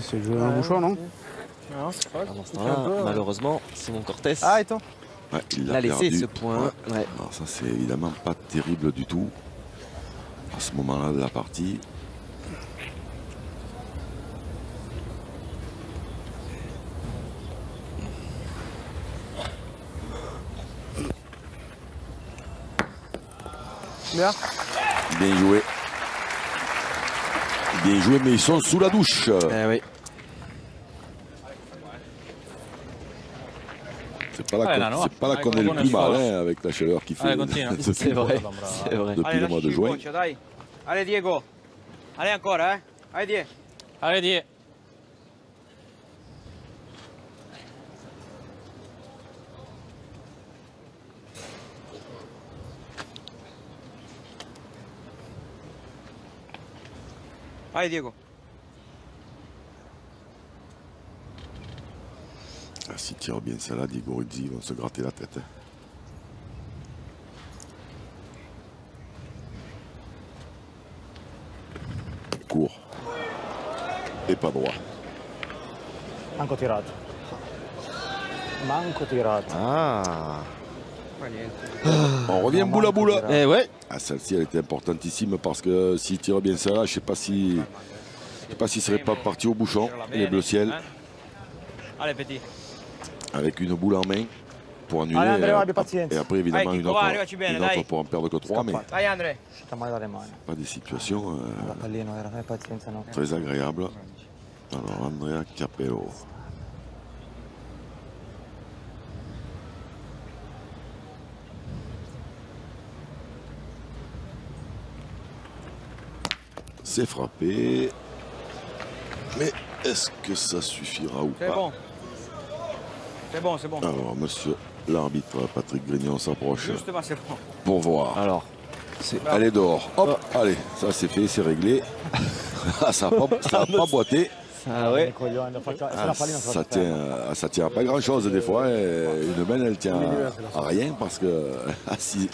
C'est joué dans le bouchon, non? Malheureusement, Simon Cortés il a laissé perdu. ce point. Ouais. Alors ça, c'est évidemment pas terrible du tout à ce moment-là de la partie. Bien. Bien joué. Bien joué, mais ils sont sous la douche. Oui. C'est pas là qu'on est le plus malin avec la chaleur qui fait c'est vrai. Depuis le mois de juin. Allez Diego. Allez encore, hein. Allez Diego. Allez Diego. Allez Diego. S'il tire bien celle-là, Diego Rizzi va se gratter la tête. Court. Et pas droit. Manco tirato. Manco tirato. On revient boule à boule. Eh ouais. Celle-ci, elle était importantissime parce que s'il tire bien celle-là, je sais pas s'il serait pas parti au bouchon, les bleus ciel. Allez petit. Avec une boule en main pour annuler. Et après, évidemment, une autre pour en perdre que 3. Mais pas des situations très agréables. Alors, Andrea Capello. C'est frappé. Mais est-ce que ça suffira ou pas? C'est bon, c'est bon. Alors, monsieur l'arbitre Patrick Grignon s'approche. Justement, c'est bon. Pour voir. Alors, elle est dehors. Hop, allez, ça c'est fait, c'est réglé. Ça n'a pas boité. Ça tient à pas grand chose des fois. Une main elle tient à rien parce que si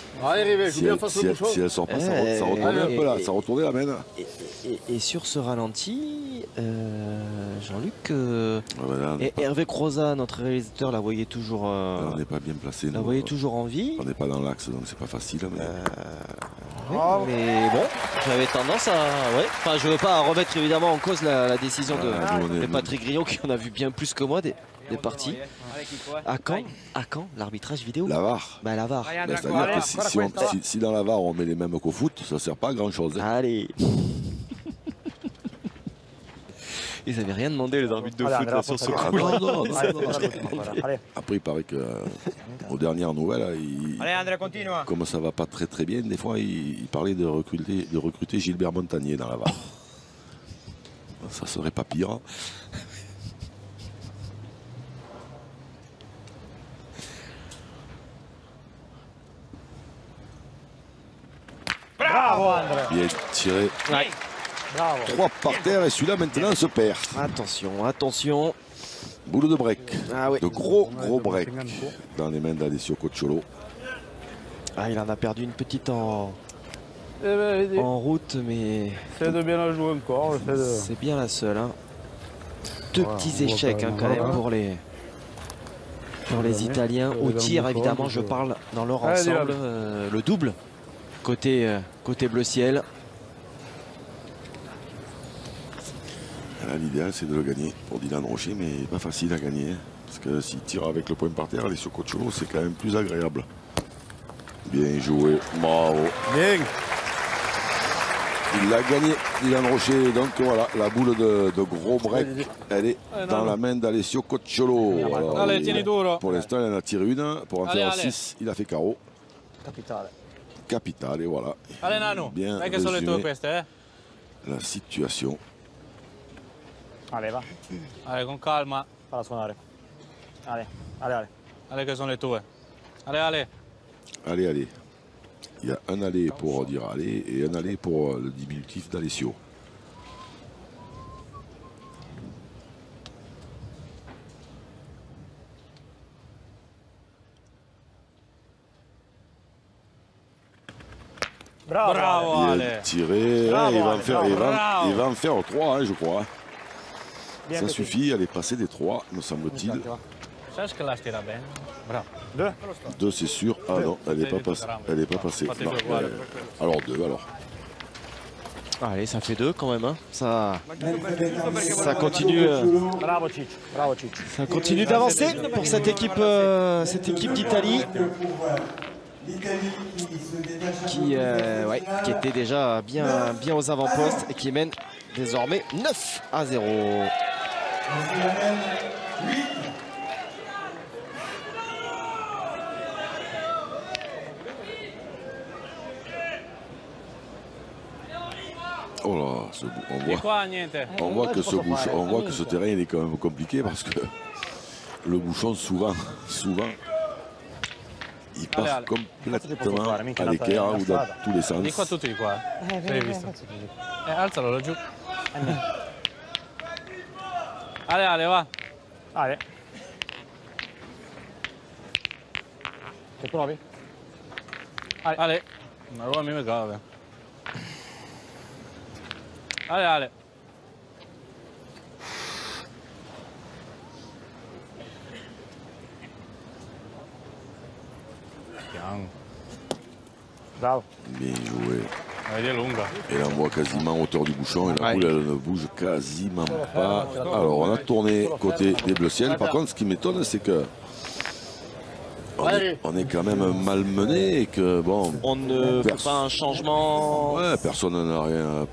elle sort pas, ça retournait un peu là, ça retournait la main. Et sur ce ralenti, Jean-Luc et Hervé Croza, notre réalisateur, la voyait toujours. On n'est pas bien placé. La voyait toujours en vie. On n'est pas dans l'axe, donc c'est pas facile. Mais bon, j'avais tendance à. Ouais. Enfin, je veux pas remettre évidemment en cause la décision de Patrick Grillon, qui en a vu bien plus que moi des parties. À quand l'arbitrage vidéo? La VAR. La VAR. C'est-à-dire que si dans la VAR on met les mêmes qu'au foot, ça sert pas à grand chose. Allez. Ils n'avaient rien demandé les arbitres de foot là, sur ce coup. Non. Après, il paraît que aux dernières nouvelles, comme ça va pas très bien, des fois, il parlait de recruter Gilbert Montagnier dans la VAR. ça serait pas pire. Bravo André. Bien tiré. Ouais. Bravo. 3 par terre et celui-là maintenant se perd. Attention, attention. Boule de break. Ah oui. De gros break dans les mains d'Alessio Cocciolo. Ah, il en a perdu une petite en route, mais Essaye de bien la jouer encore. c'est bien la seule. Hein. Deux petits échecs quand même pour les Italiens. Au tir, évidemment, je parle dans leur ensemble. Le double côté bleu ciel. L'idéal, c'est de le gagner pour Dylan Rocher, mais pas facile à gagner. Parce que s'il tire avec le point par terre, Alessio Cocciolo, c'est quand même plus agréable. Bien joué, bravo. Bien. Il l'a gagné, Dylan Rocher. Donc voilà, la boule de gros break, elle est dans la main d'Alessio Cocciolo. Alors, Allez, tieni duro. pour l'instant, il en a tiré une. Pour en faire Allez. 6, il a fait carreau. Capitale, et voilà. Allez Nano, Bien dai che sono le tue résumé queste, eh? la situation. Allez, va. Allez, con calma. Falla suonare. Allez, allez, allez. Allez che sono le tue. Allez, allez. Allez, allez. Il y a un aller pour dire allez et un aller pour le diminutif d'Alessio. Bravo. Bravo Bien Ale. tiré. Bravo, il, va en Ale, faire, bravo. il va en faire 3, hein, je crois. Bien Ça fait. suffit, elle est passée des 3, me semble-t-il. Sai che la stira bene? Bravo. 2, c'est sûr. Ah non, elle n'est pas passée. Elle est pas passée. Non, alors 2 alors. Allez, ça fait 2 quand même. Hein. Ça continue. Bravo Ciccio, bravo Ciccio. Ça continue d'avancer pour cette équipe d'Italie qui était déjà bien aux avant-postes et qui mène désormais 9-0. Oh là, Di qua niente. on voit que ce terrain il est quand même compliqué parce que le bouchon souvent il part complètement à l'équerre ou dans tous les sens. Di qua tutti di qua. L'hai visto? Alzalo laggiù. Ale, Ale, va. Allez. Ti provi? Ale. Ma allora mi cade. Ale, Ale. Bravo. Bien joué. Elle est longue. Et là on voit quasiment en hauteur du bouchon et la boule elle ne bouge quasiment pas. Alors on a tourné côté des bleus ciel. Par contre ce qui m'étonne c'est que on est quand même malmené et que bon. On ne fait pas un changement. Ouais, personne n'a rien.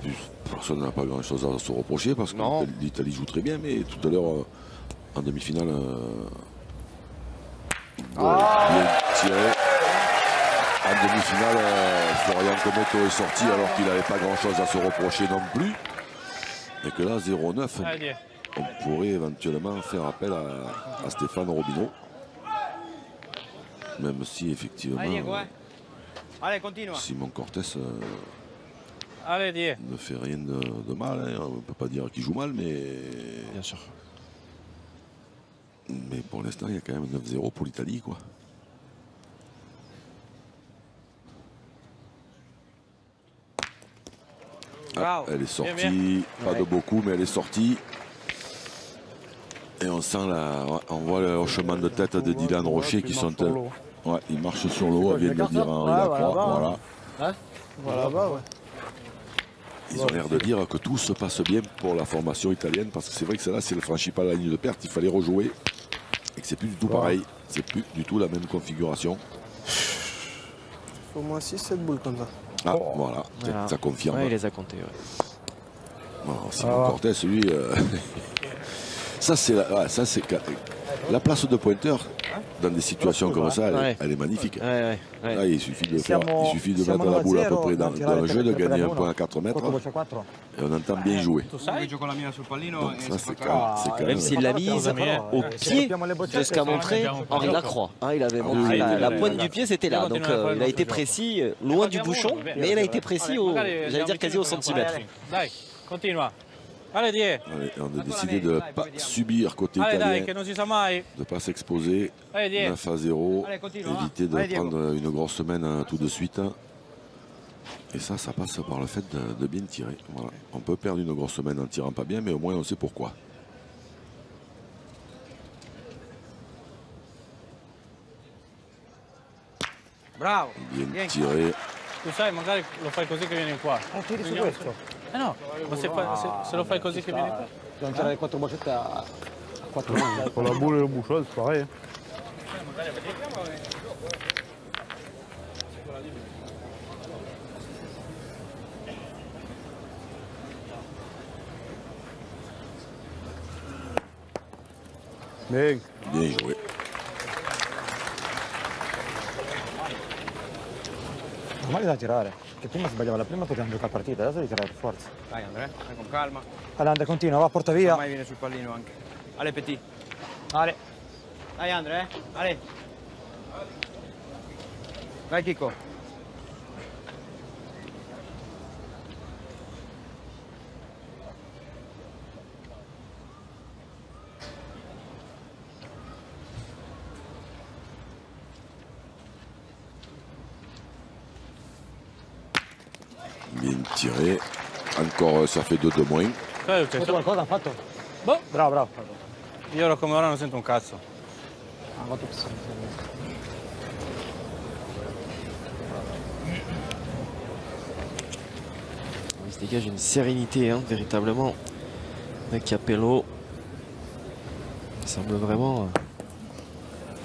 Personne n'a pas grand chose à se reprocher parce que l'Italie joue très bien, mais tout à l'heure en demi-finale. Bien tiré. En demi-finale, Florian Cometto est sorti alors qu'il n'avait pas grand-chose à se reprocher non plus. Et que là, 0-9, on pourrait éventuellement faire appel à Stéphane Robineau. Même si, effectivement, Simon Cortés ne fait rien de mal. Hein. On ne peut pas dire qu'il joue mal, mais... Bien sûr. Mais pour l'instant, il y a quand même 9-0 pour l'Italie, quoi. Ah, elle est sortie, pas de beaucoup, mais elle est sortie. Et on sent on voit le hochement de tête de Dylan Rocher qui sont. Ouais, il marche sur l'eau, elle vient de le dire Henri Lacroix. Voilà. Ils ont l'air de dire que tout se passe bien pour la formation italienne, parce que c'est vrai que celle-là, si elle ne franchit pas la ligne de perte, il fallait rejouer. Et que c'est plus du tout pareil, c'est plus du tout la même configuration. Il faut au moins 6-7 boules comme ça. Ah, voilà, ça confirme. Ouais, il les a comptés. Ouais. Alors, Simon Cortés, lui, ça c'est la place de pointeur. dans des situations comme ça, elle est magnifique. Là, il suffit de mettre la boule à peu près dans le jeu, de gagner un point à 4 mètres. Et on entend bien jouer. Donc ça, c'est quand même s'il l'a mise au pied de ce qu'a montré Henri Lacroix. Il avait montré la pointe du pied, c'était là. Donc il a été précis, loin du bouchon, mais il a été précis, j'allais dire quasi au centimètre. Continua. Allez, on a décidé de ne pas subir côté italien, de ne pas s'exposer. 9-0, éviter de prendre une grosse semaine tout de suite. Et ça passe par le fait de bien tirer. Voilà. On peut perdre une grosse semaine en tirant pas bien, mais au moins on sait pourquoi. Bravo. Bien tiré. Tu sai, magari lo fai così che vieni qua. Tiri su questo? No, ma se lo fai così che vieni qua. Dobbiamo tirare 4 boccette a 4 mani. Con la boule et le bouchon, c'est pareil. Bien joué. Male da tirare, che prima sbagliava la prima potevamo giocare la partita, adesso devi tirare per forza. Dai Andrea, vai con calma. Ale Andre, continua, va, porta via. Ormai viene sul pallino anche. Ale Petit. Ale. Dai Andre, Ale. Vai Chico. Bien tiré. Encore, ça fait 2 de moins. Sento qualcosa ha fatto? Boh. Bravo. Io ora come ora non sento un cazzo. Il se dégage une sérénité, véritablement. Avec Capello. Il semble vraiment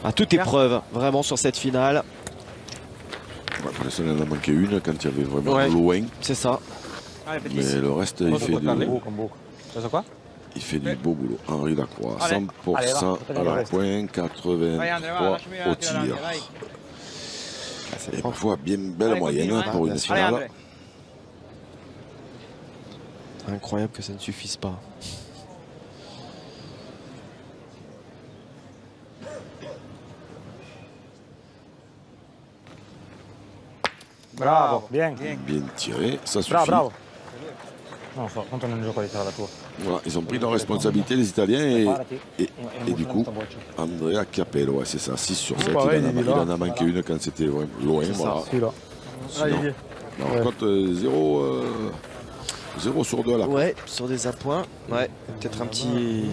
à toute épreuve, vraiment, sur cette finale. Pour l'instant, il en a manqué une quand il y avait vraiment loin. C'est ça. Mais le reste, il fait du beau boulot. Henri Lacroix, 100% à la pointe, 83 au tir. C'est parfois bien belle moyenne pour une finale. Incroyable que ça ne suffise pas. Bravo, bien tiré, ça suffit. Bravo. Non, quanto non gioco di tirare la tua. Voilà, ils ont pris leur responsabilité, les Italiens, et du coup, Andrea Capello, c'est ça, 6 sur 7, il en a manqué une quand c'était loin. Voilà. Sinon, on compte 0 sur 2 là. Ouais, sur des appoints, peut-être un petit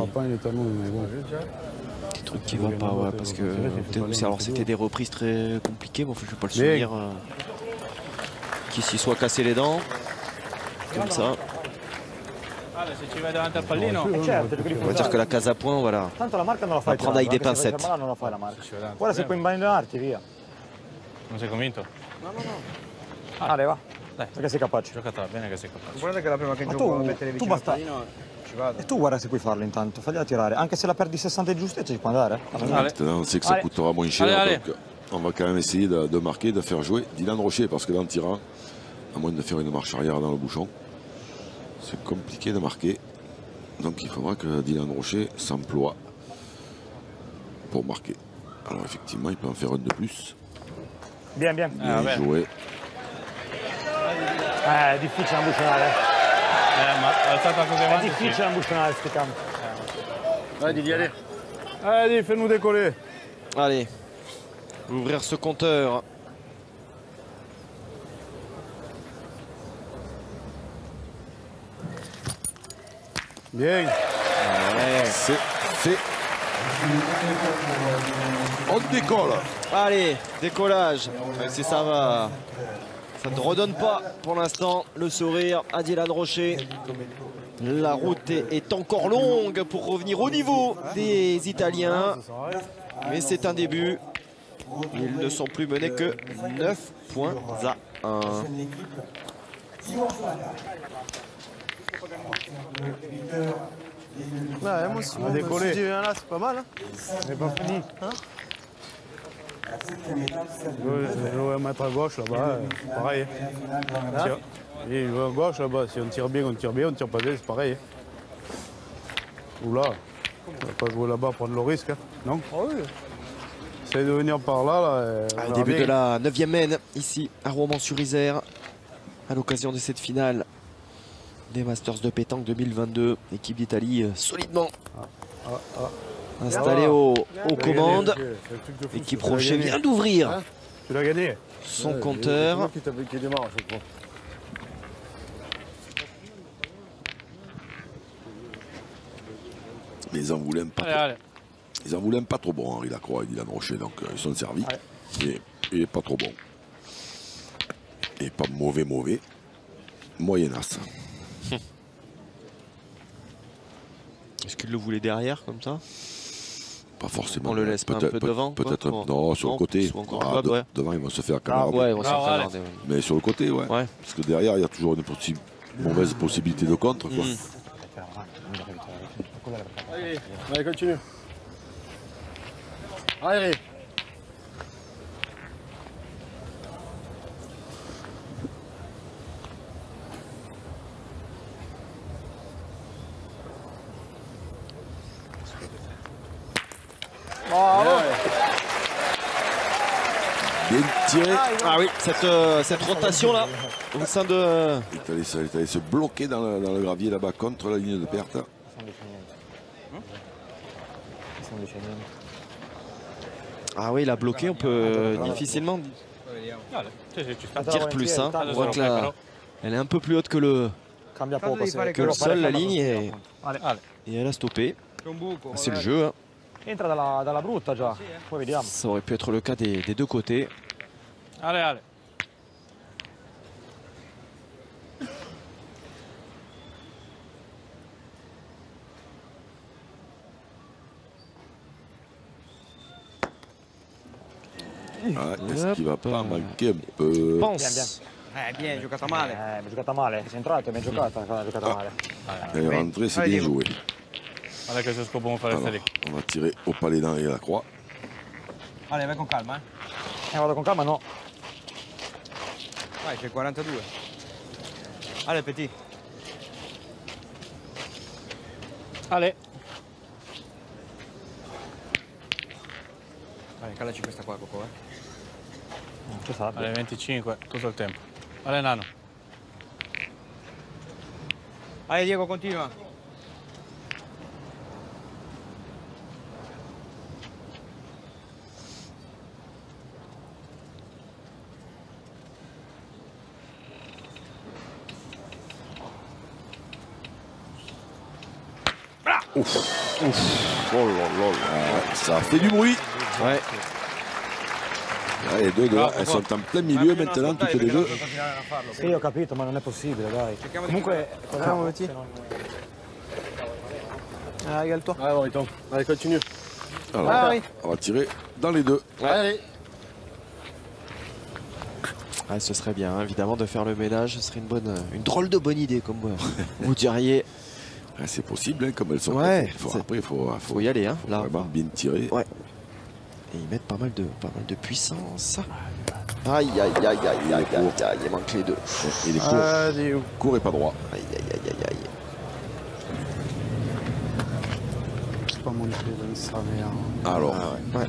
truc qui va pas, parce que alors c'était des reprises très compliquées, bon, je ne vais pas le souvenir. Qui s'y soit cassé les dents, comme ça. On va dire que la case à points, voilà. Tanto la marca non la fai, prendre avec des pincettes. Non la fai la marca. Guarda se puoi imbagnarti, via. Non sei convinto? No. Ale, va. Dai, perché sei capace. Giocata bene che sei capace. Guarda che la prima che gioco a mettere vicino al pallino ci vado. E tu guarda se puoi farlo intanto, fagliela tirare. Anche se la perdi 60 di giustezza ci può andare. On sait que ça coûtera moins cher, donc on va quand même essayer de marquer, de faire jouer Dylan Rocher, parce que dans le tirant, à moins de faire une marche arrière dans le bouchon, c'est compliqué de marquer. Donc il faudra que Dylan Rocher s'emploie pour marquer. Alors effectivement, il peut en faire un de plus. Bien joué. È difficile ambucionare. Ma alzata così avanti. È difficile ambucionare sti campi. Vai Didier, allez. Allez, fais-nous décoller. Allez, ouvrir ce compteur. Bien. C'est fait. On décolle. Allez, décollage. Même si ça va. Ça ne redonne pas pour l'instant le sourire à Dylan Rocher. La route est encore longue pour revenir au niveau des Italiens. Mais c'est un début. Ils ne sont plus menés que 9 points à 1. Ouais, moi, si on décoller. Là, c'est pas mal. C'est pas fini. Je joue à mettre à gauche là-bas, pareil. Et je joue à gauche là-bas, si on tire bien, on tire bien, on tire pas bien, c'est pareil. Ou là, on va pas jouer là-bas, prendre le risque, hein, non? Oui. Essaye de venir par là. Début de la 9e main, ici à Romans-sur-Isère, à l'occasion de cette finale des Masters de pétanque 2022. Équipe d'Italie solidement installée aux commandes. L'équipe Rocher vient d'ouvrir son compteur. Mais ils en voulaient pas. Ils en voulaient pas trop bon, Henri Lacroix et Dylan Rocher, donc ils sont servis. Et pas trop bon. Et pas mauvais. Moyennasse. Est-ce qu'il le voulait derrière comme ça? Pas forcément. On le laisse pas un peu devant? Peut-être non, sur le côté. Devant, ils vont se faire camarade. Mais sur le côté, ouais. Parce que derrière, il y a toujours une mauvaise possibilité de contre, quoi. Allez, continue. Allez. Bien tiré. Ah oui, cette rotation là au sein de. Il est allé se bloquer dans le gravier là-bas contre la ligne de perte. Ah oui, il a bloqué, on peut difficilement dire plus. Hein. On voit que là, elle est un peu plus haute que le sol, la ligne, et elle a stoppé. C'est le jeu. Hein. Ça aurait pu être le cas des deux côtés. Allez. Est-ce qu'il va pas manquer un peu? Pense. Bien, giocata male. Giocata male, sei entrato e mi hai giocata male. Elle est rentrée, c'est bien joué. Allez, que c'est ce qu'on peut faire rester lì. On va tirer au palais d'Henri Lacroix. Allez, vai con calma. Vado con calma, no. Vai, c'è 42. Allez, petit. Allez. Vai, calaci questa qua, Coco, Allez, 25, tutto il tempo. Allez, Nano. Allez, Diego, continua. Oh là, ça a fait du bruit. Ouais. Les deux, elles sont en plein milieu maintenant, toutes les deux. Sì, ho capito, ma non è possibile, dai. Comunque, Régale-toi. Allez, continue. Alors, on va tirer dans les deux. Allez. Ah, ce serait bien, évidemment, de faire le ménage. Ce serait une drôle de bonne idée, comme vous diriez. C'est possible, hein, comme elles sont. Ouais, après, il faut y aller. Hein, là, vraiment bien tirer. Ouais. Et ils mettent pas mal de puissance. Aïe, il manque les deux. Et les court et pas droit. Aïe. C'est pas monté dans sa mère. Alors. Ouais.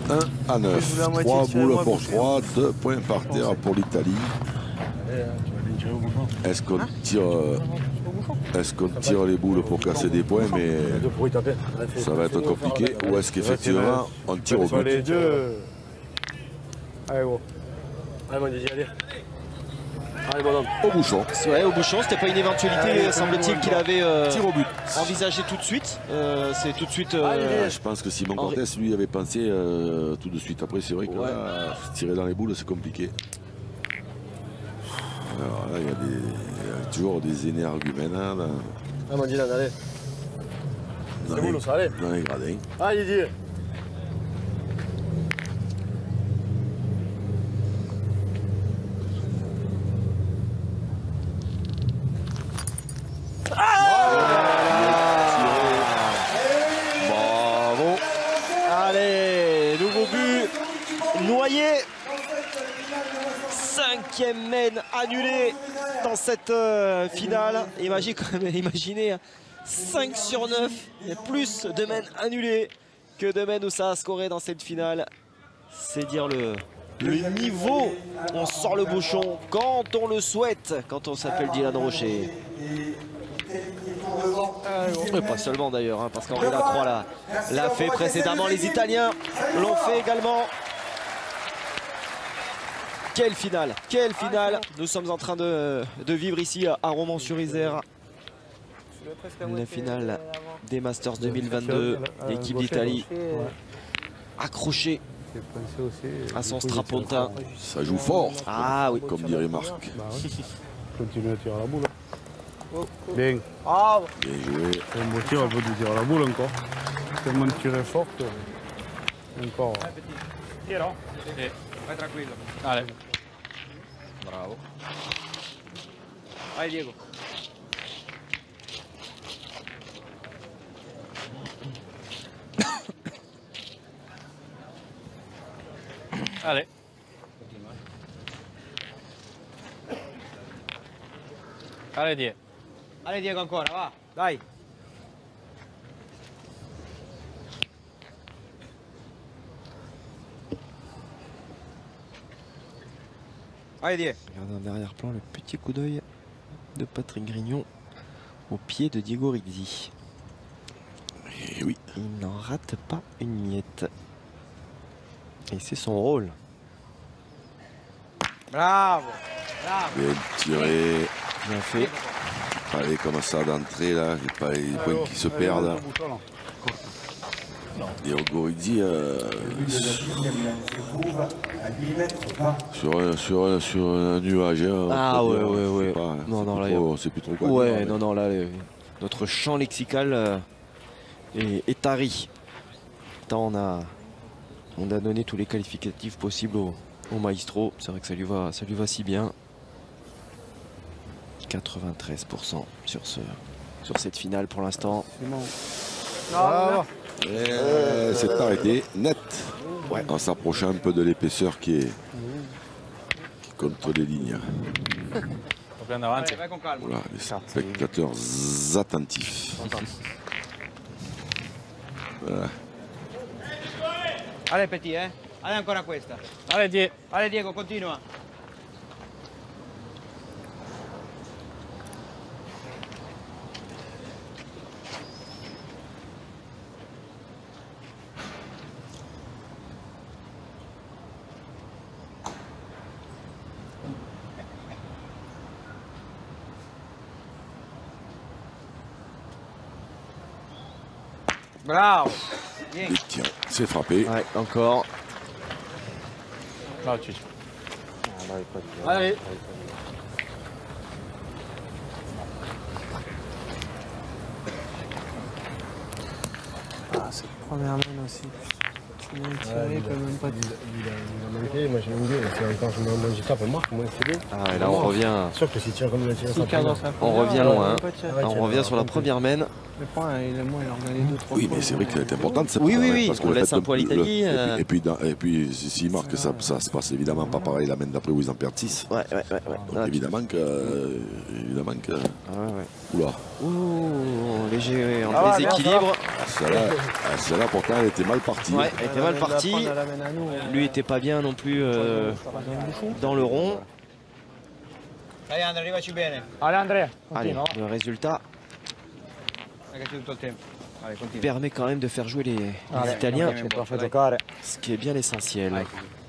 1 à 9. 3 boules pour 3, 2 points par terre pour l'Italie. Est-ce qu'on tire les boules pour casser des points, mais ça va être compliqué, ou est-ce qu'effectivement on tire au but? Les deux. Allez, gros. Allez, mon Didier, allez. Allez, bonhomme. Au bouchon. Ouais, au bouchon, c'était pas une éventualité, semble-t-il, qu'il avait envisagé tout de suite. C'est tout de suite. Je pense que Simon Cortés, lui, avait pensé tout de suite. Après, c'est vrai que là, tirer dans les boules, c'est compliqué. Alors là, il y a toujours des énergumènes Ah, mon Dylan, allez. Dans les gradins. Allez, Didier. Bravo. Allez. noyé. 5e main annulé dans cette finale. Imaginez 5 sur 9. Il y a plus de mains annulées que de mains où ça a scoré dans cette finale. C'est dire le niveau. On sort le bouchon quand on le souhaite, quand on s'appelle Dylan Rocher. Et pas seulement d'ailleurs, hein, parce qu'Henri Lacroix l'a fait précédemment. Les Italiens l'ont fait également. Quelle finale, quelle finale nous sommes en train de vivre ici à Romans-sur-Isère. La finale des Masters 2022, l'équipe d'Italie accrochée à son strapontin. Ça joue fort, ah oui, comme dirait Marc. Continue à tirer la boule. Bien. Bien joué. C'est un beau tir, elle veut de tirer la boule encore. Tellement de tirer fort que... Encore. Vai tranquillo. Allez. Bravo. Vai Diego. Allez. Allez, Diego. Allez Diego ancora, va. Dai. Allez Diego. Regardez en arrière-plan le petit coup d'œil de Patrick Grignon au pied de Diego Rizzi. Et oui. Il n'en rate pas une miette. Et c'est son rôle. Bravo. Bravo. Bien tiré. Bien fait. Allez, comme ça d'entrée là, il n'y a pas les points qui se perdent. Et Ogorizzi sur un nuage. Hein, ah ouais. Pas, non, non, là, c'est plus trop quoi. Ouais, non, là, notre champ lexical est tari. Tant on a donné tous les qualificatifs possibles au maestro. C'est vrai que ça lui va si bien. 93% sur cette finale pour l'instant. C'est arrêté net. Ouais. En s'approchant un peu de l'épaisseur qui contre les lignes. Voilà, les spectateurs attentifs. Voilà. Allez petit, eh. Allez ancora questa. Allez, Diego. Allez Diego, continua. Bravo. Et tiens, c'est frappé. Ouais, encore. Ciao, Ciccio. Allez. Ah, cette première main aussi. Tu m'as tiré quand même pas. Il a manqué, moi j'ai manqué. C'est encore je me handicap, marque, moi c'est bien. Ah, et là on revient. C'est sûr que si tu comme il a tiré ça. On revient loin. On revient sur la première main. Le point, il a regardé 2-3 fois. Oui, mais c'est vrai qu'elle est importante. Oui. Parce on laisse un peu à l'Italie. Et puis s'il marque, ça se passe évidemment pas pareil la main d'après où ils en perdent 6. Ouais. Donc évidemment que. Oula. Ouh, léger en déséquilibre. Celle-là, pourtant, elle était mal partie. Ouais, elle était mal partie. Lui était pas bien non plus dans le rond. Dai Andrea, arrivaci bene. Allez, Andrea. Allez, le résultat permet quand même de faire jouer les Italiens, ce qui est bien l'essentiel.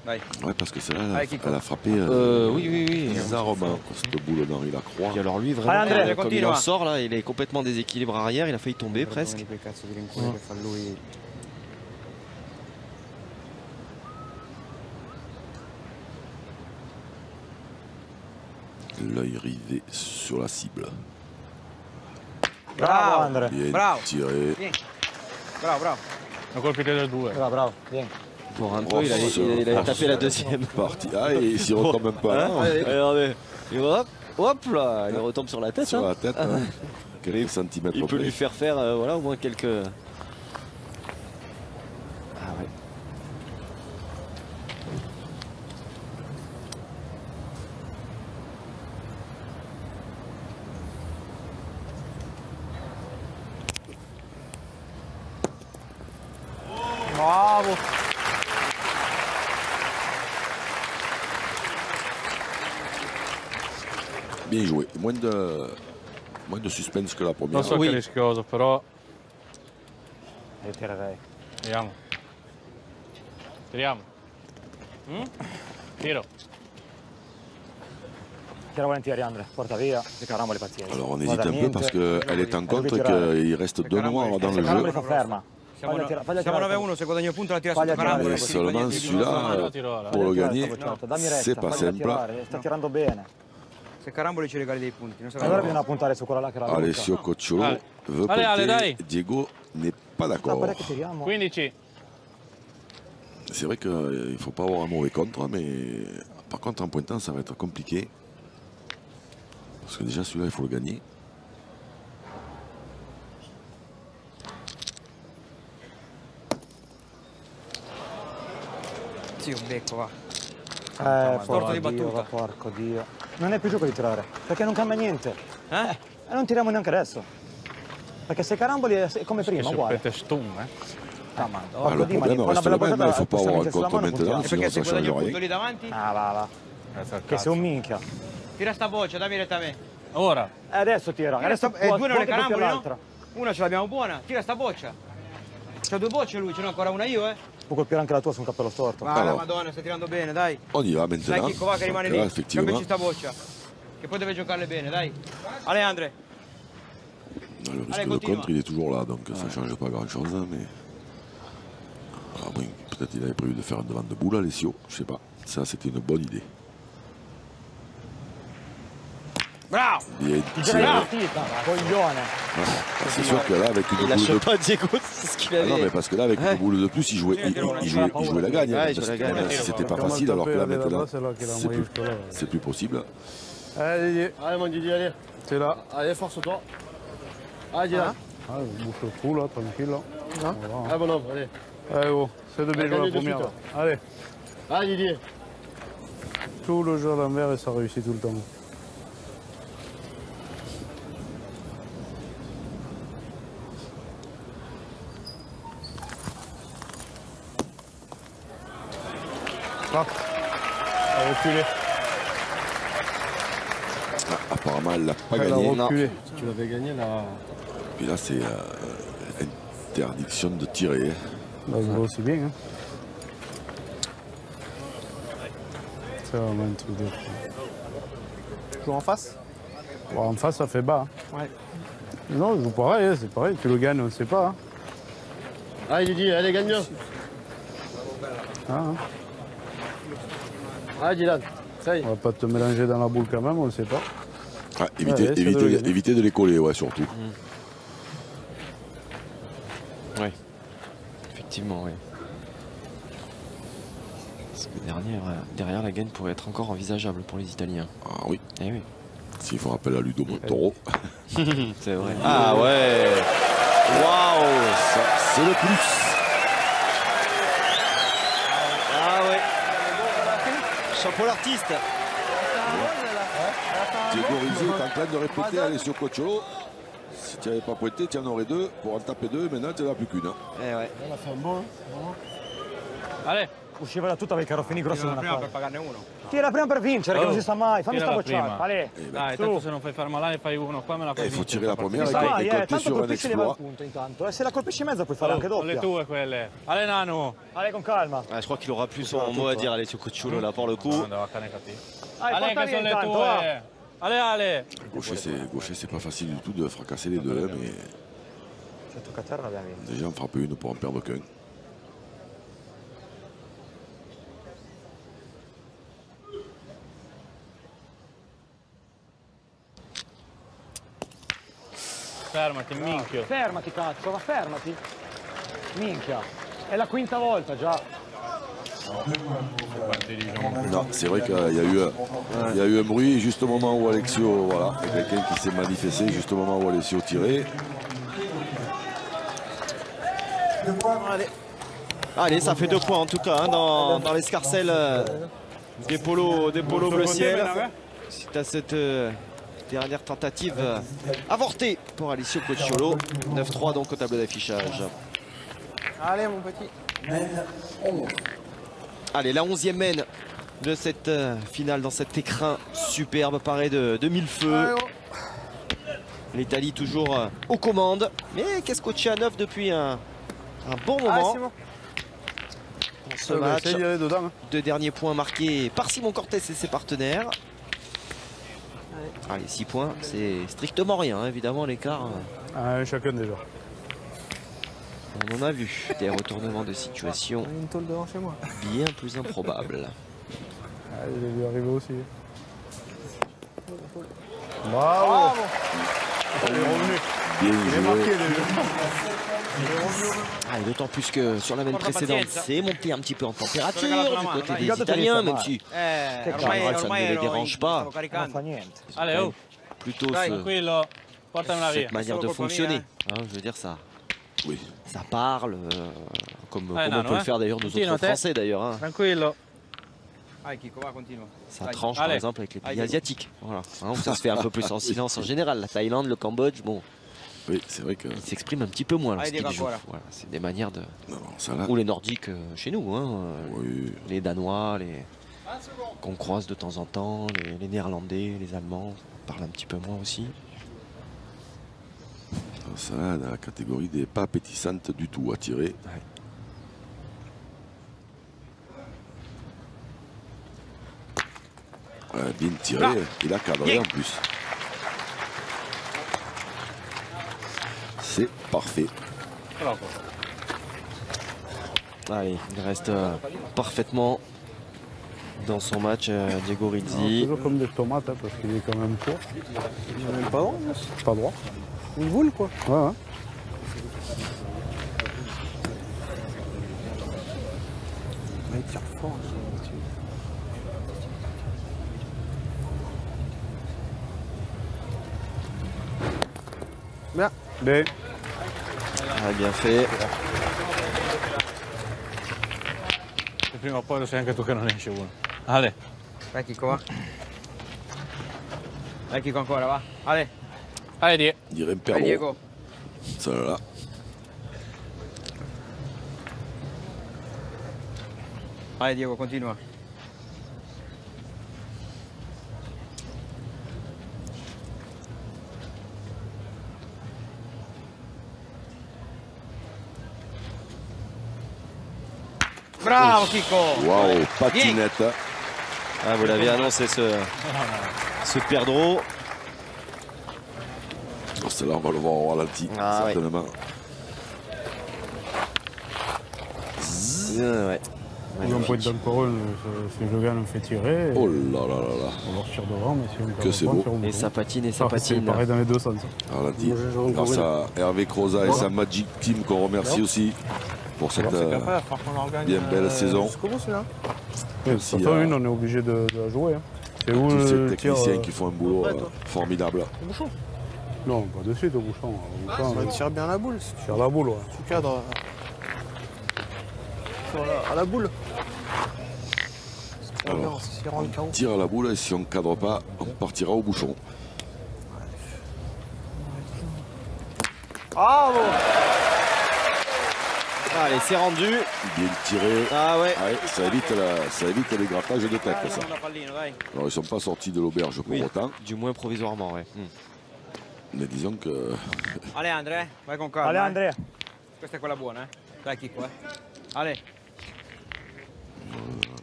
Dai. Ouais, parce que celle-là, elle a frappé oui. bizarrement, cette boule d'Henri Lacroix. Et alors lui, vraiment, Andrea, comme il en sort là, il est complètement déséquilibré arrière, il a failli tomber presque. L'œil rivé sur la cible. Bravo, Andrea. Bien bravo. tiré. Bravo. Un colpito del 2. Bravo, bien. Pour un peu, il a tapé la deuxième Partie. Ah, et il s'y retombe un peu. Regardez. Et hop là, il retombe sur la tête. Sur la tête. Quelques centimètres. Il peut lui faire voilà, au moins quelques... Ah ouais. Bravo. Bien joué. Moins de suspense que la première. Non so che è rischioso, però... Io tirerei. Vediamo. Tiriamo. Tiro. Tira volentieri Andre, porta via, le carambole pazienza. Alors on hésite un peu parce qu'elle est en contre et qu'il reste 2 noirs dans le jeu. Fa ferma. Siamo 9-1, se guadagno un punto la tira su carambole. Mais seulement celui-là, pour le gagner, c'est pas simple. Sta tirando bene. Se carambole ci regali dei punti. Allora bisogna puntare su quella là che era la Alessio Cocciolo veut pointer, Diego n'est pas d'accord. 15. C'est vrai qu'il ne faut pas avoir un mauvais contre, mais par contre en pointant ça va être compliqué. Parce que déjà celui-là il faut le gagner. Sì, un becco va. Storto di battuta. Porco Dio. Non è più gioco di tirare, perché non cambia niente. E non tiriamo neanche adesso. Perché se caramboli è come prima, uguale. Le problème reste le même, il ne faut pas avoir un contre maintenant, sinon ça ne change rien. Lì davanti? Ah, va. Che sei un minchia. Tira sta boccia, dammi retta a me. Ora. Adesso tira. Adesso due non le carambole, no? Una ce l'abbiamo buona, tira sta boccia. C'ha 2 bocce lui, ce n'ho ancora una io, Può colpire anche la tua su un cappello storto. Ma la Madonna, stai tirando bene, dai. On y va maintenant. Dai Chicco, va che rimane lì. Cambiaci sta boccia. Che poi deve giocarle bene, dai. Ale Andre. Le risque de contre, il est toujours là, donc ça ne change pas grand-chose. Mais... Alors, bon, peut-être il avait prévu de faire un devant de boule, Alessio, je sais pas. Ça, c'était une bonne idée. Bravo! C'est sûr que là, avec une boule de lâche pas Diego, c'est ce qu'il avait. non, mais parce que là, avec une boule de plus, il jouait la gagne. C'était pas facile, alors que là, maintenant, c'est plus possible. Allez, mon Didier, allez. C'est là. Allez, force-toi. Allez, Dylan. Bouche le trou, là, tranquille. Là. Allez, bon homme, allez. Allez, gros, c'est de bien jouer la première. Allez. Allez, Didier. Tout le jeu à l'envers et ça réussit tout le temps. Ah, elle a reculé. Apparemment, elle l'a pas Elle gagné. a reculé. Si tu l'avais gagné, là. Puis là, c'est interdiction de tirer. Bah, ça va aussi bien. Hein. C'est vraiment un truc de fou. Joue en face? Bon, en face, ça fait bas. Hein. Ouais. Non, je joue pareil, hein, c'est pareil. Tu le gagnes, on ne sait pas. Hein. Allez, Didier, allez, gagne bien. Hein. Allez, Dylan. Ça y est. On va pas te mélanger dans la boule quand même, on ne sait pas. Ah, éviter de les coller, ouais, surtout. Oui, effectivement, oui. Parce que derrière, la gagne pourrait être encore envisageable pour les Italiens. Ah oui. Eh oui. S'il faut rappeler à Ludo Montoro. C'est vrai. Ah ouais. Waouh. Ça, c'est le plus. Ah ouais. Chapeau l'artiste. Diego Rizzi est en train de répéter à Alessio Cocciolo. Si tu n'avais pas pointé, tu en aurais 2. Pour en taper 2, maintenant tu n'en as plus qu'une. Hein. Eh ouais. On a fait un bon. Allez. Usciva da tutta perché ero finito grosso Tira una prima cosa. per pagarne uno. Tira prima per vincere, che non si sa mai. Fammi sta Tira la bocciata. prima. Ale. Dai, tanto se non fai fare malare fai uno qua me la fai Il faut vincere, tirer la sta première partita. et compter Tanto sur un colpisci leva il exploit. punto intanto. E se la colpisci in mezzo puoi fare anche Sono le doppia. tue quelle. Allez Nano. Ale con calma. Je crois qu'il aura plus son mot à dire, Alessio Cocciolo, là, pour le coup. Andava a cane cattivo. Allez, Allez, porta che via sono le intanto, va. tue. Allez, allez. Gaucher, c'est pas facile du tout de fracasser les deux, hein, mais Se tocca a terra abbiamo vinto. déjà en frapper une pour en perdre qu'un. Fermati, minchio. Fermati cazzo, ma fermati. Minchia. È la quinta volta già. Non, c'est vrai qu'il y a eu un bruit juste au moment où Alessio, voilà, il y a quelqu'un qui s'est manifesté juste au moment où Alessio tirait. Allez, ça fait 2 points en tout cas hein, dans l'escarcelle des polos bleu ciel. Suite à cette dernière tentative avortée pour Alessio Cocciolo. 9-3 donc au tableau d'affichage. Allez, mon petit. mène 11. Allez, la 11e mène de cette finale dans cet écrin superbe, pareil de mille feux. L'Italie toujours aux commandes, mais qu'est-ce coaché à 9 depuis un bon moment. Dans ce match, deux derniers points marqués par Simon Cortés et ses partenaires. Allez, 6 points, c'est strictement rien, hein, évidemment, l'écart. Chacun déjà. On en a vu des retournements de situation bien plus improbables. Il est lui arrivé aussi. Bravo. Il est revenu. Il est marqué déjà. Ah, d'autant plus que sur la mène précédente, c'est monté un petit peu en température du côté des Italiens, même si en général ça ne les dérange pas. Plutôt cette manière de fonctionner. Hein, je veux dire ça. Oui. Ça parle, comme on peut le faire d'ailleurs nous autres Français d'ailleurs. Hein. Ça tranche par exemple avec les pays asiatiques. Voilà. Hein, ça se fait un peu plus en silence en général. La Thaïlande, le Cambodge, bon. Oui, c'est vrai que. Ils s'expriment un petit peu moins lorsqu'ils jouent. Voilà, c'est des manières de. Ou les Nordiques chez nous. Hein. Oui. Les Danois, qu'on croise de temps en temps, les Néerlandais, les Allemands parlent un petit peu moins aussi. Ça, dans la catégorie des pas appétissantes du tout à tirer. Ouais. Bien tiré, il a cadré en plus. C'est parfait. Allez, il reste parfaitement dans son match Diego Rizzi. Toujours comme des tomates, hein, parce qu'il est quand même court. Il n'est même pas droit. Pas droit. Une boule quoi. Ouais. Il tire fort. Bien. Bien. Ah, bien fait. Prima o poi lo sai anche tu che non esce uno. Ale. Vai Chico, va. Vai Chico ancora, va. Ale. Allez, Dirait Perlo. Diego. Ça là. Allez Diego, continua. Bravo Chico. Waouh, patinette. Ah, vous l'avez annoncé ce perdreau. Celle-là, on va le voir au ralenti, certainement. Ouais. Ils ont pointé encore une, si le gars nous fait tirer. Oh là là là là. On leur tire devant, mais si on que c'est beau. Et ça patine et ça patine. C'est pareil dans les deux sens. Ralenti. Grâce à Hervé Croza et sa Magic Team qu'on remercie aussi pour cette bien belle saison. De toute façon, une, on est obligé de la jouer. C'est où tous ces techniciens qui font un boulot formidable. Non, pas de suite au bouchon. On tire bien la boule. Tire la boule, ouais. Tu cadres à la boule. Alors, on tire à la boule et si on ne cadre pas, on partira au bouchon. Bravo. Allez, c'est rendu. Bien tiré. Ah ouais. Ça évite les grattages de tête, ça. Alors, ils ne sont pas sortis de l'auberge pour autant. Du moins provisoirement, ouais. Mais disons que... Allez Andrea, vai con calma. Allez Andrea. Questa è quella buona, Dai Chico, Allez.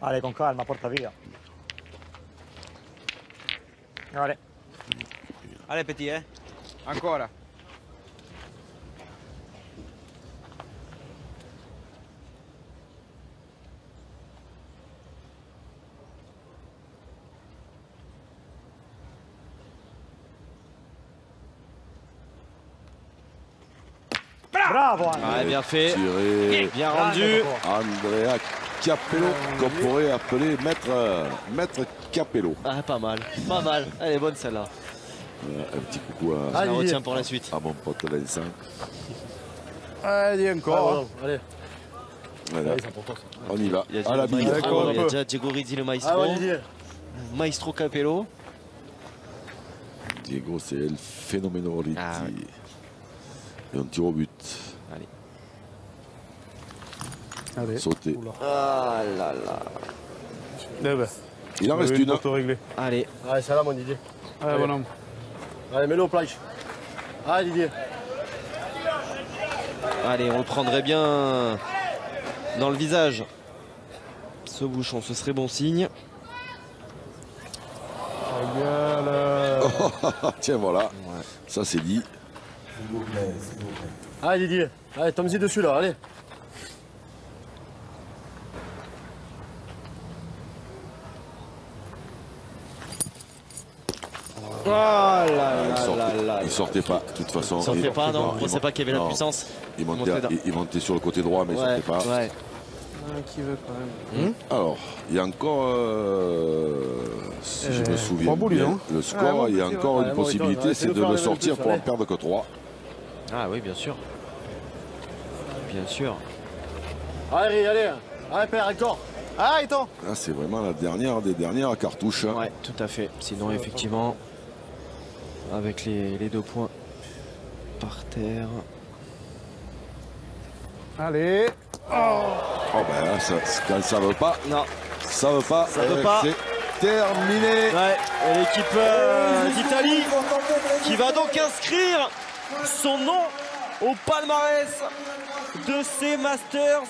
Allez, con calma, porta via. Allez. Allez petit, Ancora. Bravo Andrea. Bien fait. Tiré. Bien rendu. Andrea Capello, qu'on pourrait appeler Maître Capello. Ah, pas mal. Pas mal. Elle est bonne celle-là. Un petit coucou à... Je la retiens pour la suite. À mon pote Vincent. Allez, encore. Allez. Voilà. On y va. Il y a déjà Diego Rizzi, le maestro. Maestro Capello. Diego, c'est le phénoménal Rizzi. Et on tire au but. Allez. Allez. Sauter. Ah là là. Eh ben, il en reste une. Allez. Allez, c'est là mon Didier. Allez, bonhomme. Allez, mets-le au plage. Allez, Didier. Allez, on le prendrait bien dans le visage. Ce bouchon, ce serait bon signe. Tiens, voilà. Ouais. Ça, c'est dit. S'il vous plaît, s'il vous plaît. Allez, Didier. Allez, tombe-y dessus, là, allez. Oh là là. Il sortait pas, de toute façon. Il sortait pas, non. On ne sait pas qu'il y avait la puissance. Il montait sur le côté droit, mais il sortait pas. Ouais. Qui veut quand même. Alors, il y a encore, si je me souviens bien, le score, il y a encore une possibilité, c'est de le sortir pour en perdre que 3. Ah oui, bien sûr. Bien sûr. Allez, allez. Allez, père, encore. Ah, Ethan. Là, c'est vraiment la dernière des dernières cartouches. Ouais, tout à fait. Sinon, effectivement, avec les 2 points par terre. Allez. Oh ben ça, ça veut pas. Non. Ça veut pas. Ça veut pas. C'est terminé. Ouais. Et l'équipe d'Italie qui va donc inscrire son nom au palmarès de ces Masters